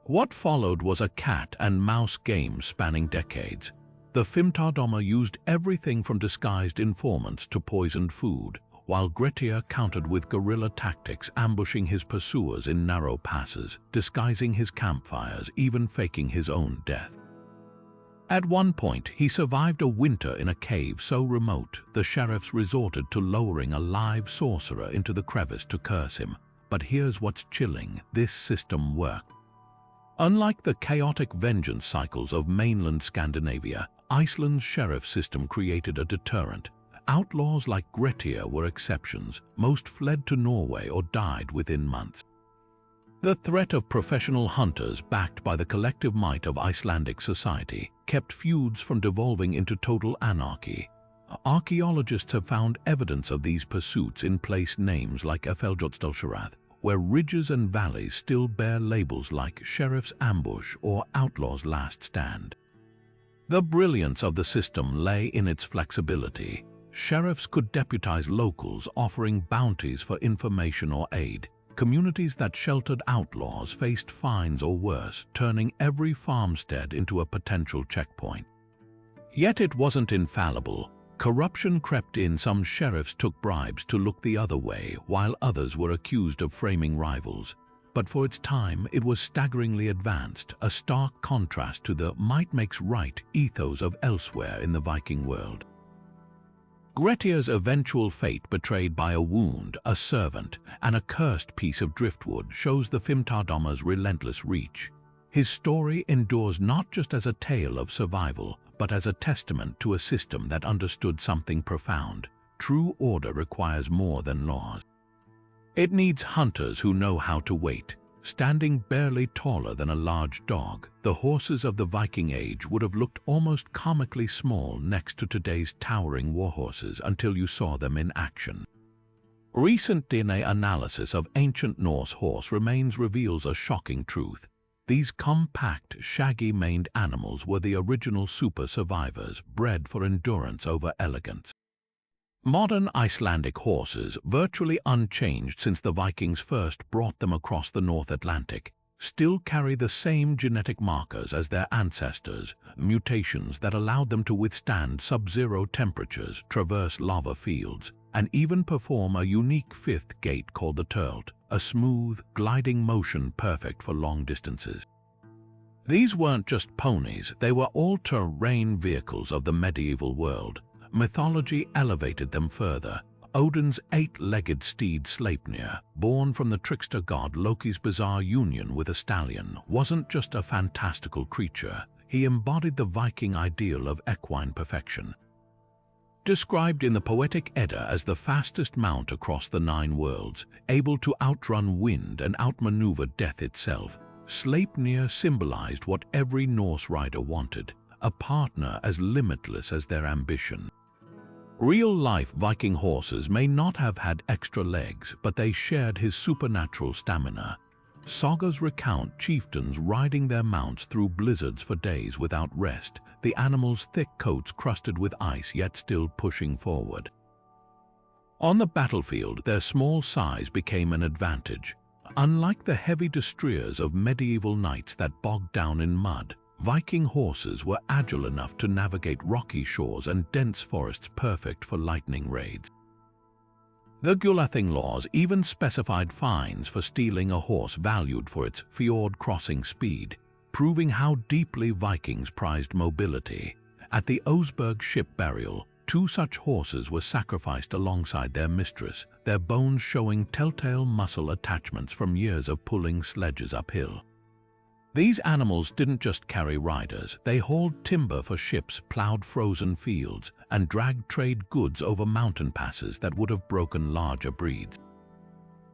What followed was a cat-and-mouse game spanning decades. The Fimmtardama used everything from disguised informants to poisoned food, while Grettir countered with guerrilla tactics, ambushing his pursuers in narrow passes, disguising his campfires, even faking his own death. At one point, he survived a winter in a cave so remote, the sheriffs resorted to lowering a live sorcerer into the crevice to curse him. But here's what's chilling: this system worked. Unlike the chaotic vengeance cycles of mainland Scandinavia, Iceland's sheriff system created a deterrent. Outlaws like Grettir were exceptions. Most fled to Norway or died within months. The threat of professional hunters, backed by the collective might of Icelandic society, kept feuds from devolving into total anarchy. Archaeologists have found evidence of these pursuits in place names like Felljótsdalshérað, where ridges and valleys still bear labels like Sheriff's Ambush or Outlaw's Last Stand. The brilliance of the system lay in its flexibility. Sheriffs could deputize locals, offering bounties for information or aid. Communities that sheltered outlaws faced fines or worse, turning every farmstead into a potential checkpoint. Yet it wasn't infallible. Corruption crept in. Some sheriffs took bribes to look the other way, while others were accused of framing rivals. But for its time, it was staggeringly advanced, a stark contrast to the might makes right ethos of elsewhere in the Viking world. Grettir's eventual fate, betrayed by a wound, a servant, and a cursed piece of driftwood, shows the Fimmtardama's relentless reach. His story endures not just as a tale of survival, but as a testament to a system that understood something profound. True order requires more than laws. It needs hunters who know how to wait. Standing barely taller than a large dog, the horses of the Viking Age would have looked almost comically small next to today's towering warhorses until you saw them in action. Recent DNA analysis of ancient Norse horse remains reveals a shocking truth. These compact, shaggy-maned animals were the original super survivors, bred for endurance over elegance. Modern Icelandic horses, virtually unchanged since the Vikings first brought them across the North Atlantic, still carry the same genetic markers as their ancestors, mutations that allowed them to withstand sub-zero temperatures, traverse lava fields, and even perform a unique fifth gait called the turlt, a smooth, gliding motion perfect for long distances. These weren't just ponies, they were all-terrain vehicles of the medieval world. Mythology elevated them further. Odin's 8-legged steed Sleipnir, born from the trickster god Loki's bizarre union with a stallion, wasn't just a fantastical creature. He embodied the Viking ideal of equine perfection. Described in the poetic Edda as the fastest mount across the 9 worlds, able to outrun wind and outmaneuver death itself, Sleipnir symbolized what every Norse rider wanted: a partner as limitless as their ambition. Real-life Viking horses may not have had extra legs, but they shared his supernatural stamina. Sagas recount chieftains riding their mounts through blizzards for days without rest, the animals' thick coats crusted with ice yet still pushing forward. On the battlefield, their small size became an advantage. Unlike the heavy destriers of medieval knights that bogged down in mud, Viking horses were agile enough to navigate rocky shores and dense forests, perfect for lightning raids. The Gulathing laws even specified fines for stealing a horse valued for its fjord-crossing speed, proving how deeply Vikings prized mobility. At the Oseberg ship burial, 2 such horses were sacrificed alongside their mistress, their bones showing telltale muscle attachments from years of pulling sledges uphill. These animals didn't just carry riders, they hauled timber for ships, plowed frozen fields, and dragged trade goods over mountain passes that would have broken larger breeds.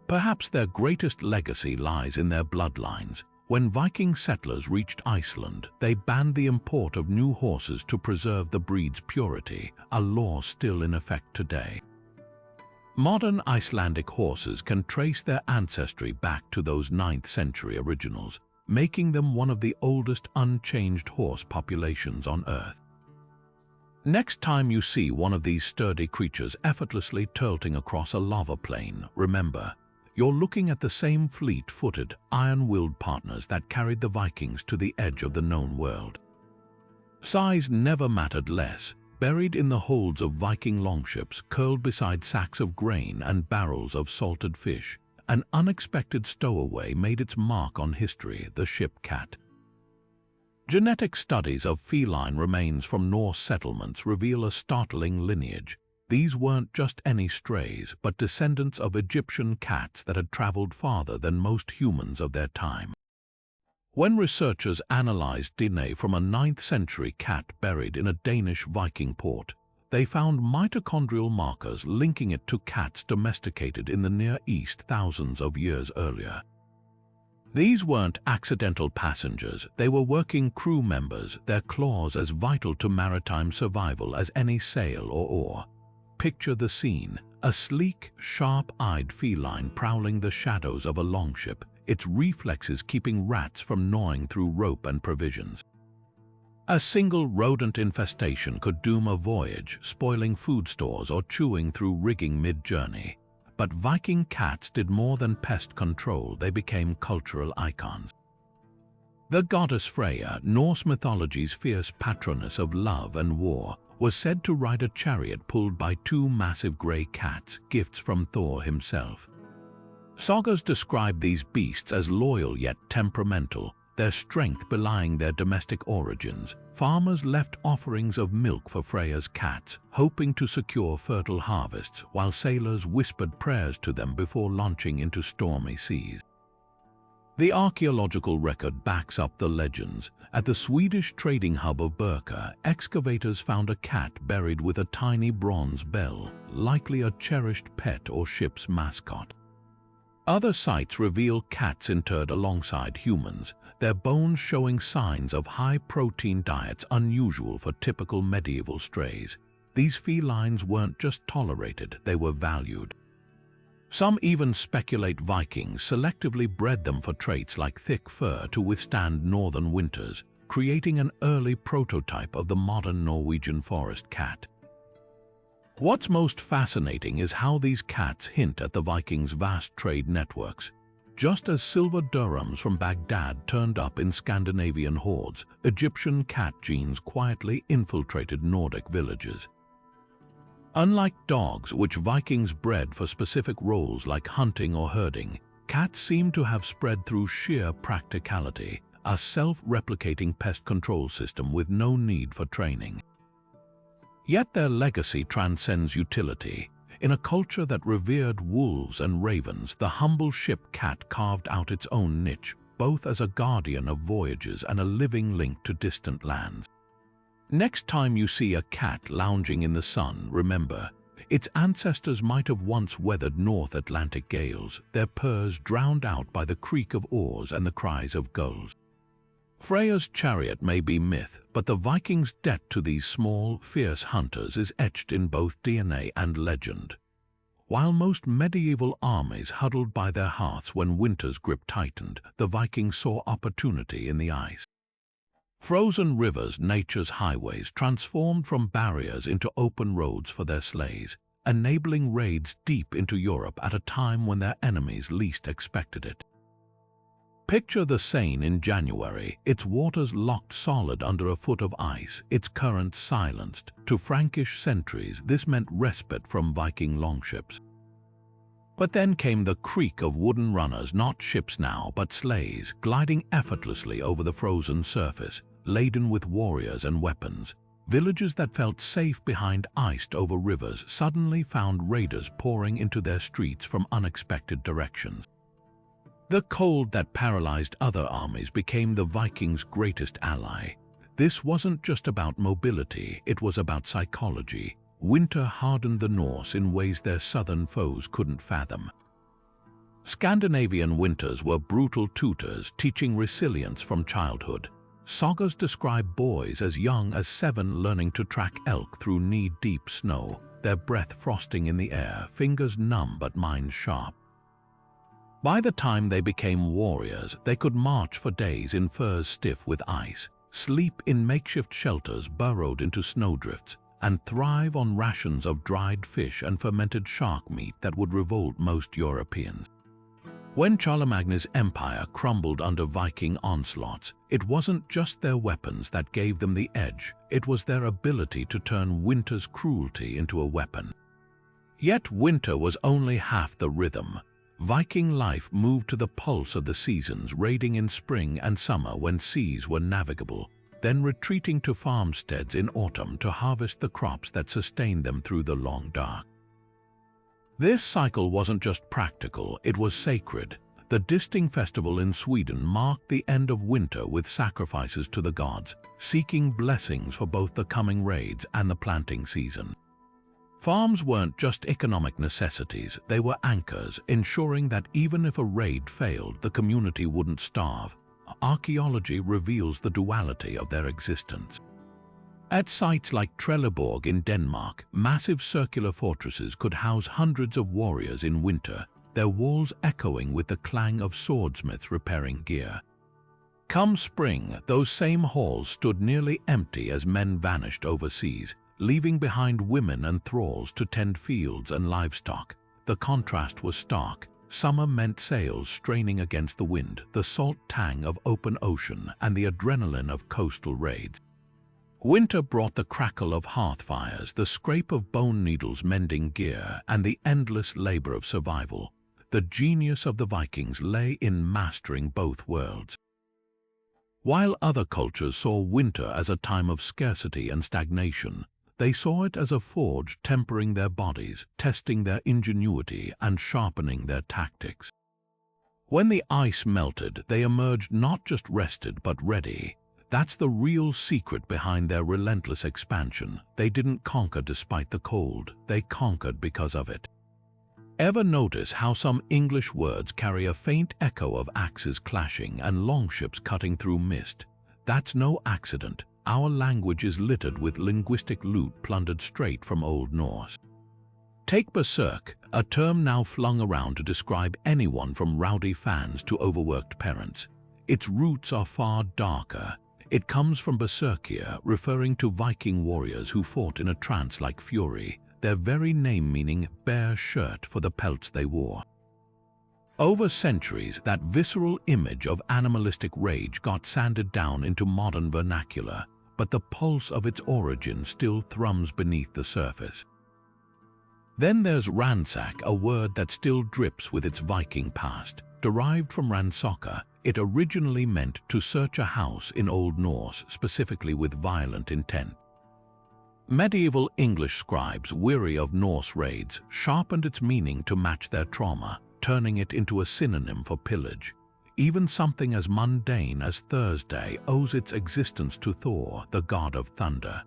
Perhaps their greatest legacy lies in their bloodlines. When Viking settlers reached Iceland, they banned the import of new horses to preserve the breed's purity, a law still in effect today. Modern Icelandic horses can trace their ancestry back to those 9th century originals, making them one of the oldest unchanged horse populations on Earth. Next time you see one of these sturdy creatures effortlessly tilting across a lava plain, remember, you're looking at the same fleet-footed, iron-willed partners that carried the Vikings to the edge of the known world. Size never mattered less. Buried in the holds of Viking longships, curled beside sacks of grain and barrels of salted fish, an unexpected stowaway made its mark on history, the ship cat. Genetic studies of feline remains from Norse settlements reveal a startling lineage. These weren't just any strays, but descendants of Egyptian cats that had traveled farther than most humans of their time. When researchers analyzed DNA from a 9th century cat buried in a Danish Viking port, they found mitochondrial markers linking it to cats domesticated in the Near East thousands of years earlier. These weren't accidental passengers, they were working crew members, their claws as vital to maritime survival as any sail or oar. Picture the scene, a sleek, sharp-eyed feline prowling the shadows of a longship, its reflexes keeping rats from gnawing through rope and provisions. A single rodent infestation could doom a voyage, spoiling food stores or chewing through rigging mid-journey. But Viking cats did more than pest control, they became cultural icons. The goddess Freya, Norse mythology's fierce patroness of love and war, was said to ride a chariot pulled by 2 massive grey cats, gifts from Thor himself. Sagas describe these beasts as loyal yet temperamental, their strength belying their domestic origins. Farmers left offerings of milk for Freya's cats, hoping to secure fertile harvests, while sailors whispered prayers to them before launching into stormy seas. The archaeological record backs up the legends. At the Swedish trading hub of Berka, excavators found a cat buried with a tiny bronze bell, likely a cherished pet or ship's mascot. Other sites reveal cats interred alongside humans, their bones showing signs of high-protein diets unusual for typical medieval strays. These felines weren't just tolerated, they were valued. Some even speculate Vikings selectively bred them for traits like thick fur to withstand northern winters, creating an early prototype of the modern Norwegian forest cat. What's most fascinating is how these cats hint at the Vikings' vast trade networks. Just as silver dirhams from Baghdad turned up in Scandinavian hordes, Egyptian cat genes quietly infiltrated Nordic villages. Unlike dogs, which Vikings bred for specific roles like hunting or herding, cats seem to have spread through sheer practicality, a self-replicating pest control system with no need for training. Yet their legacy transcends utility. In a culture that revered wolves and ravens, the humble ship cat carved out its own niche, both as a guardian of voyages and a living link to distant lands. Next time you see a cat lounging in the sun, remember, its ancestors might have once weathered North Atlantic gales, their purrs drowned out by the creak of oars and the cries of gulls. Freya's chariot may be myth, but the Vikings' debt to these small, fierce hunters is etched in both DNA and legend. While most medieval armies huddled by their hearths when winter's grip tightened, the Vikings saw opportunity in the ice. Frozen rivers, nature's highways, transformed from barriers into open roads for their sleighs, enabling raids deep into Europe at a time when their enemies least expected it. Picture the Seine in January, its waters locked solid under a foot of ice, its currents silenced. To Frankish sentries, this meant respite from Viking longships. But then came the creak of wooden runners, not ships now, but sleighs, gliding effortlessly over the frozen surface, laden with warriors and weapons. Villages that felt safe behind iced-over rivers suddenly found raiders pouring into their streets from unexpected directions. The cold that paralyzed other armies became the Vikings' greatest ally. This wasn't just about mobility, it was about psychology. Winter hardened the Norse in ways their southern foes couldn't fathom. Scandinavian winters were brutal tutors, teaching resilience from childhood. Sagas describe boys as young as 7 learning to track elk through knee-deep snow, their breath frosting in the air, fingers numb but minds sharp. By the time they became warriors, they could march for days in furs stiff with ice, sleep in makeshift shelters burrowed into snowdrifts, and thrive on rations of dried fish and fermented shark meat that would revolt most Europeans. When Charlemagne's empire crumbled under Viking onslaughts, it wasn't just their weapons that gave them the edge, it was their ability to turn winter's cruelty into a weapon. Yet winter was only half the rhythm. Viking life moved to the pulse of the seasons, raiding in spring and summer when seas were navigable, then retreating to farmsteads in autumn to harvest the crops that sustained them through the long dark. This cycle wasn't just practical, it was sacred. The Disting festival in Sweden marked the end of winter with sacrifices to the gods, seeking blessings for both the coming raids and the planting season. Farms weren't just economic necessities, they were anchors, ensuring that even if a raid failed, the community wouldn't starve. Archaeology reveals the duality of their existence. At sites like Trelleborg in Denmark, massive circular fortresses could house hundreds of warriors in winter, their walls echoing with the clang of swordsmiths repairing gear. Come spring, those same halls stood nearly empty as men vanished overseas, leaving behind women and thralls to tend fields and livestock. The contrast was stark. Summer meant sails straining against the wind, the salt tang of open ocean, and the adrenaline of coastal raids. Winter brought the crackle of hearth fires, the scrape of bone needles mending gear, and the endless labor of survival. The genius of the Vikings lay in mastering both worlds. While other cultures saw winter as a time of scarcity and stagnation, they saw it as a forge tempering their bodies, testing their ingenuity, and sharpening their tactics. When the ice melted, they emerged not just rested but ready. That's the real secret behind their relentless expansion. They didn't conquer despite the cold, they conquered because of it. Ever notice how some English words carry a faint echo of axes clashing and longships cutting through mist? That's no accident. Our language is littered with linguistic loot plundered straight from Old Norse. Take berserk, a term now flung around to describe anyone from rowdy fans to overworked parents. Its roots are far darker. It comes from berserkir, referring to Viking warriors who fought in a trance-like fury, their very name meaning bare shirt for the pelts they wore. Over centuries, that visceral image of animalistic rage got sanded down into modern vernacular, but the pulse of its origin still thrums beneath the surface. Then there's ransack, a word that still drips with its Viking past. Derived from ransaca, it originally meant to search a house in Old Norse, specifically with violent intent. Medieval English scribes, weary of Norse raids, sharpened its meaning to match their trauma, turning it into a synonym for pillage. Even something as mundane as Thursday owes its existence to Thor, the god of thunder.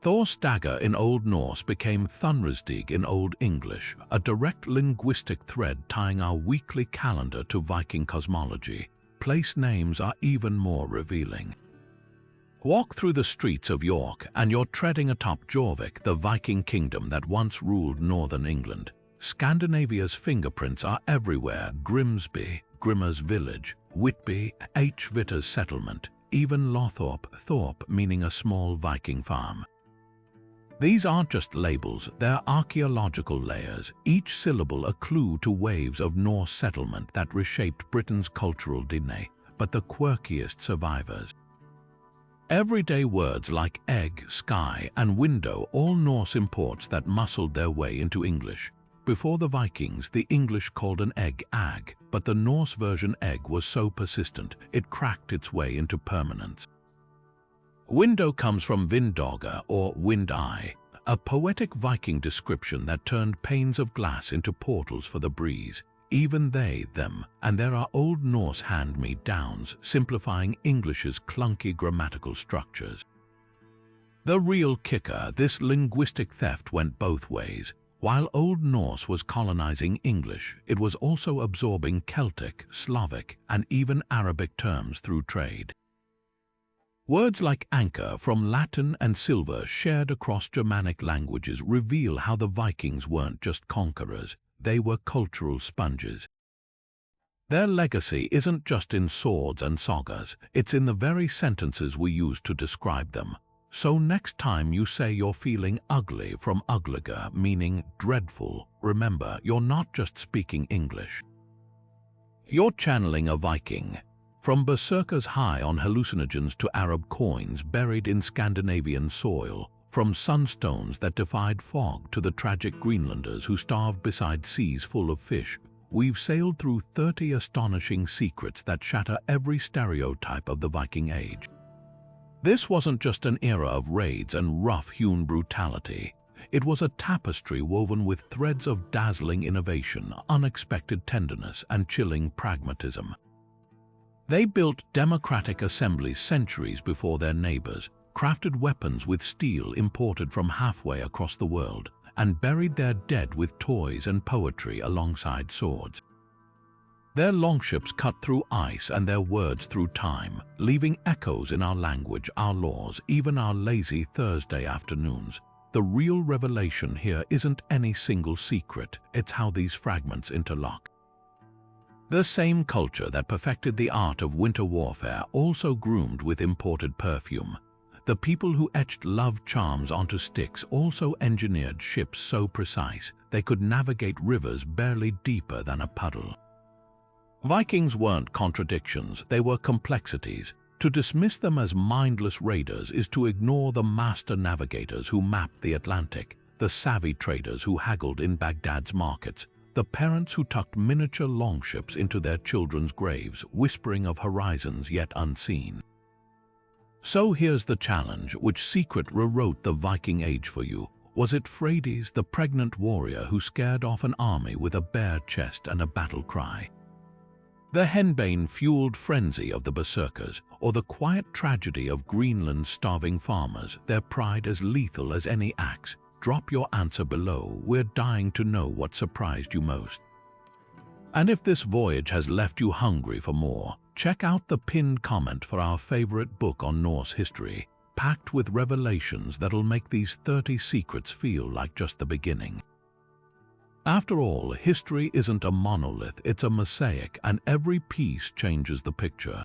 Thor's dagger in Old Norse became Thunrisdig in Old English, a direct linguistic thread tying our weekly calendar to Viking cosmology. Place names are even more revealing. Walk through the streets of York and you're treading atop Jorvik, the Viking kingdom that once ruled northern England. Scandinavia's fingerprints are everywhere: Grimsby, Grimmer's village; Whitby, Hvitter's settlement; even Lothorpe, Thorpe meaning a small Viking farm. These aren't just labels, they're archaeological layers, each syllable a clue to waves of Norse settlement that reshaped Britain's cultural DNA, but the quirkiest survivors. Everyday words like egg, sky, and window, all Norse imports that muscled their way into English. Before the Vikings, the English called an egg ag, but the Norse version egg was so persistent, it cracked its way into permanence. Window comes from vindauga or wind-eye, a poetic Viking description that turned panes of glass into portals for the breeze. Even they, them, and there are Old Norse hand-me-downs simplifying English's clunky grammatical structures. The real kicker, this linguistic theft went both ways. While Old Norse was colonizing English, it was also absorbing Celtic, Slavic, and even Arabic terms through trade. Words like anchor from Latin and silver shared across Germanic languages reveal how the Vikings weren't just conquerors, they were cultural sponges. Their legacy isn't just in swords and sagas, it's in the very sentences we use to describe them. So next time you say you're feeling ugly from ugliger, meaning dreadful, remember you're not just speaking English. You're channeling a Viking. From Berserkers high on hallucinogens to Arab coins buried in Scandinavian soil, from sunstones that defied fog to the tragic Greenlanders who starved beside seas full of fish, we've sailed through 30 astonishing secrets that shatter every stereotype of the Viking Age. This wasn't just an era of raids and rough-hewn brutality. It was a tapestry woven with threads of dazzling innovation, unexpected tenderness, and chilling pragmatism. They built democratic assemblies centuries before their neighbors, crafted weapons with steel imported from halfway across the world, and buried their dead with toys and poetry alongside swords. Their longships cut through ice and their words through time, leaving echoes in our language, our laws, even our lazy Thursday afternoons. The real revelation here isn't any single secret, it's how these fragments interlock. The same culture that perfected the art of winter warfare also groomed with imported perfume. The people who etched love charms onto sticks also engineered ships so precise they could navigate rivers barely deeper than a puddle. Vikings weren't contradictions, they were complexities. To dismiss them as mindless raiders is to ignore the master navigators who mapped the Atlantic, the savvy traders who haggled in Baghdad's markets, the parents who tucked miniature longships into their children's graves, whispering of horizons yet unseen. So here's the challenge: which secret rewrote the Viking Age for you? Was it Freydis, the pregnant warrior who scared off an army with a bare chest and a battle cry? The henbane-fueled frenzy of the Berserkers, or the quiet tragedy of Greenland's starving farmers, their pride as lethal as any axe? Drop your answer below, we're dying to know what surprised you most. And if this voyage has left you hungry for more, check out the pinned comment for our favorite book on Norse history, packed with revelations that'll make these 30 secrets feel like just the beginning. After all, history isn't a monolith, it's a mosaic, and every piece changes the picture.